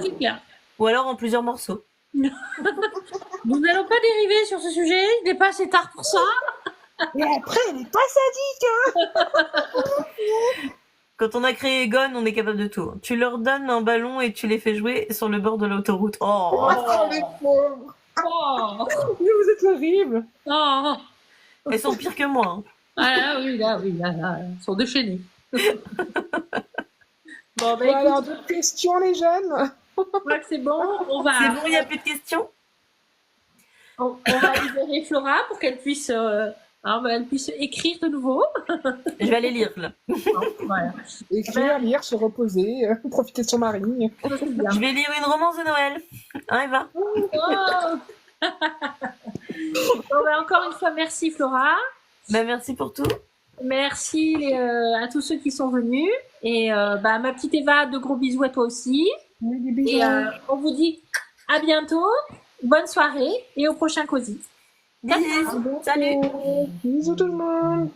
C'est bien. Ou alors en plusieurs morceaux. Nous n'allons pas dériver sur ce sujet. Il n'est pas assez tard pour ça. Et après, elle est pas sadique. Quand on a créé Egon, on est capable de tout. Tu leur donnes un ballon et tu les fais jouer sur le bord de l'autoroute. Oh, les pauvres. Oh. Mais vous êtes horribles. Oh. Elles sont pires que moi. Hein. Ah oui, là, ils sont déchaînés. Bon, bah, Alors, d'autres questions, les jeunes? Je crois que c'est bon. C'est bon, il n'y a plus de questions? On va libérer Flora pour qu'elle puisse, elle puisse écrire de nouveau. Je vais aller lire, là. Voilà. Écrire, lire, se reposer, profiter de son mari. Je vais lire une romance de Noël. Hein, Eva? Encore une fois, merci Flora. Bah, merci pour tout. Merci à tous ceux qui sont venus. Et ma petite Eva, de gros bisous à toi aussi. Et on vous dit à bientôt. Bonne soirée et au prochain Cosy. Bisous. Salut. Bisous tout le monde.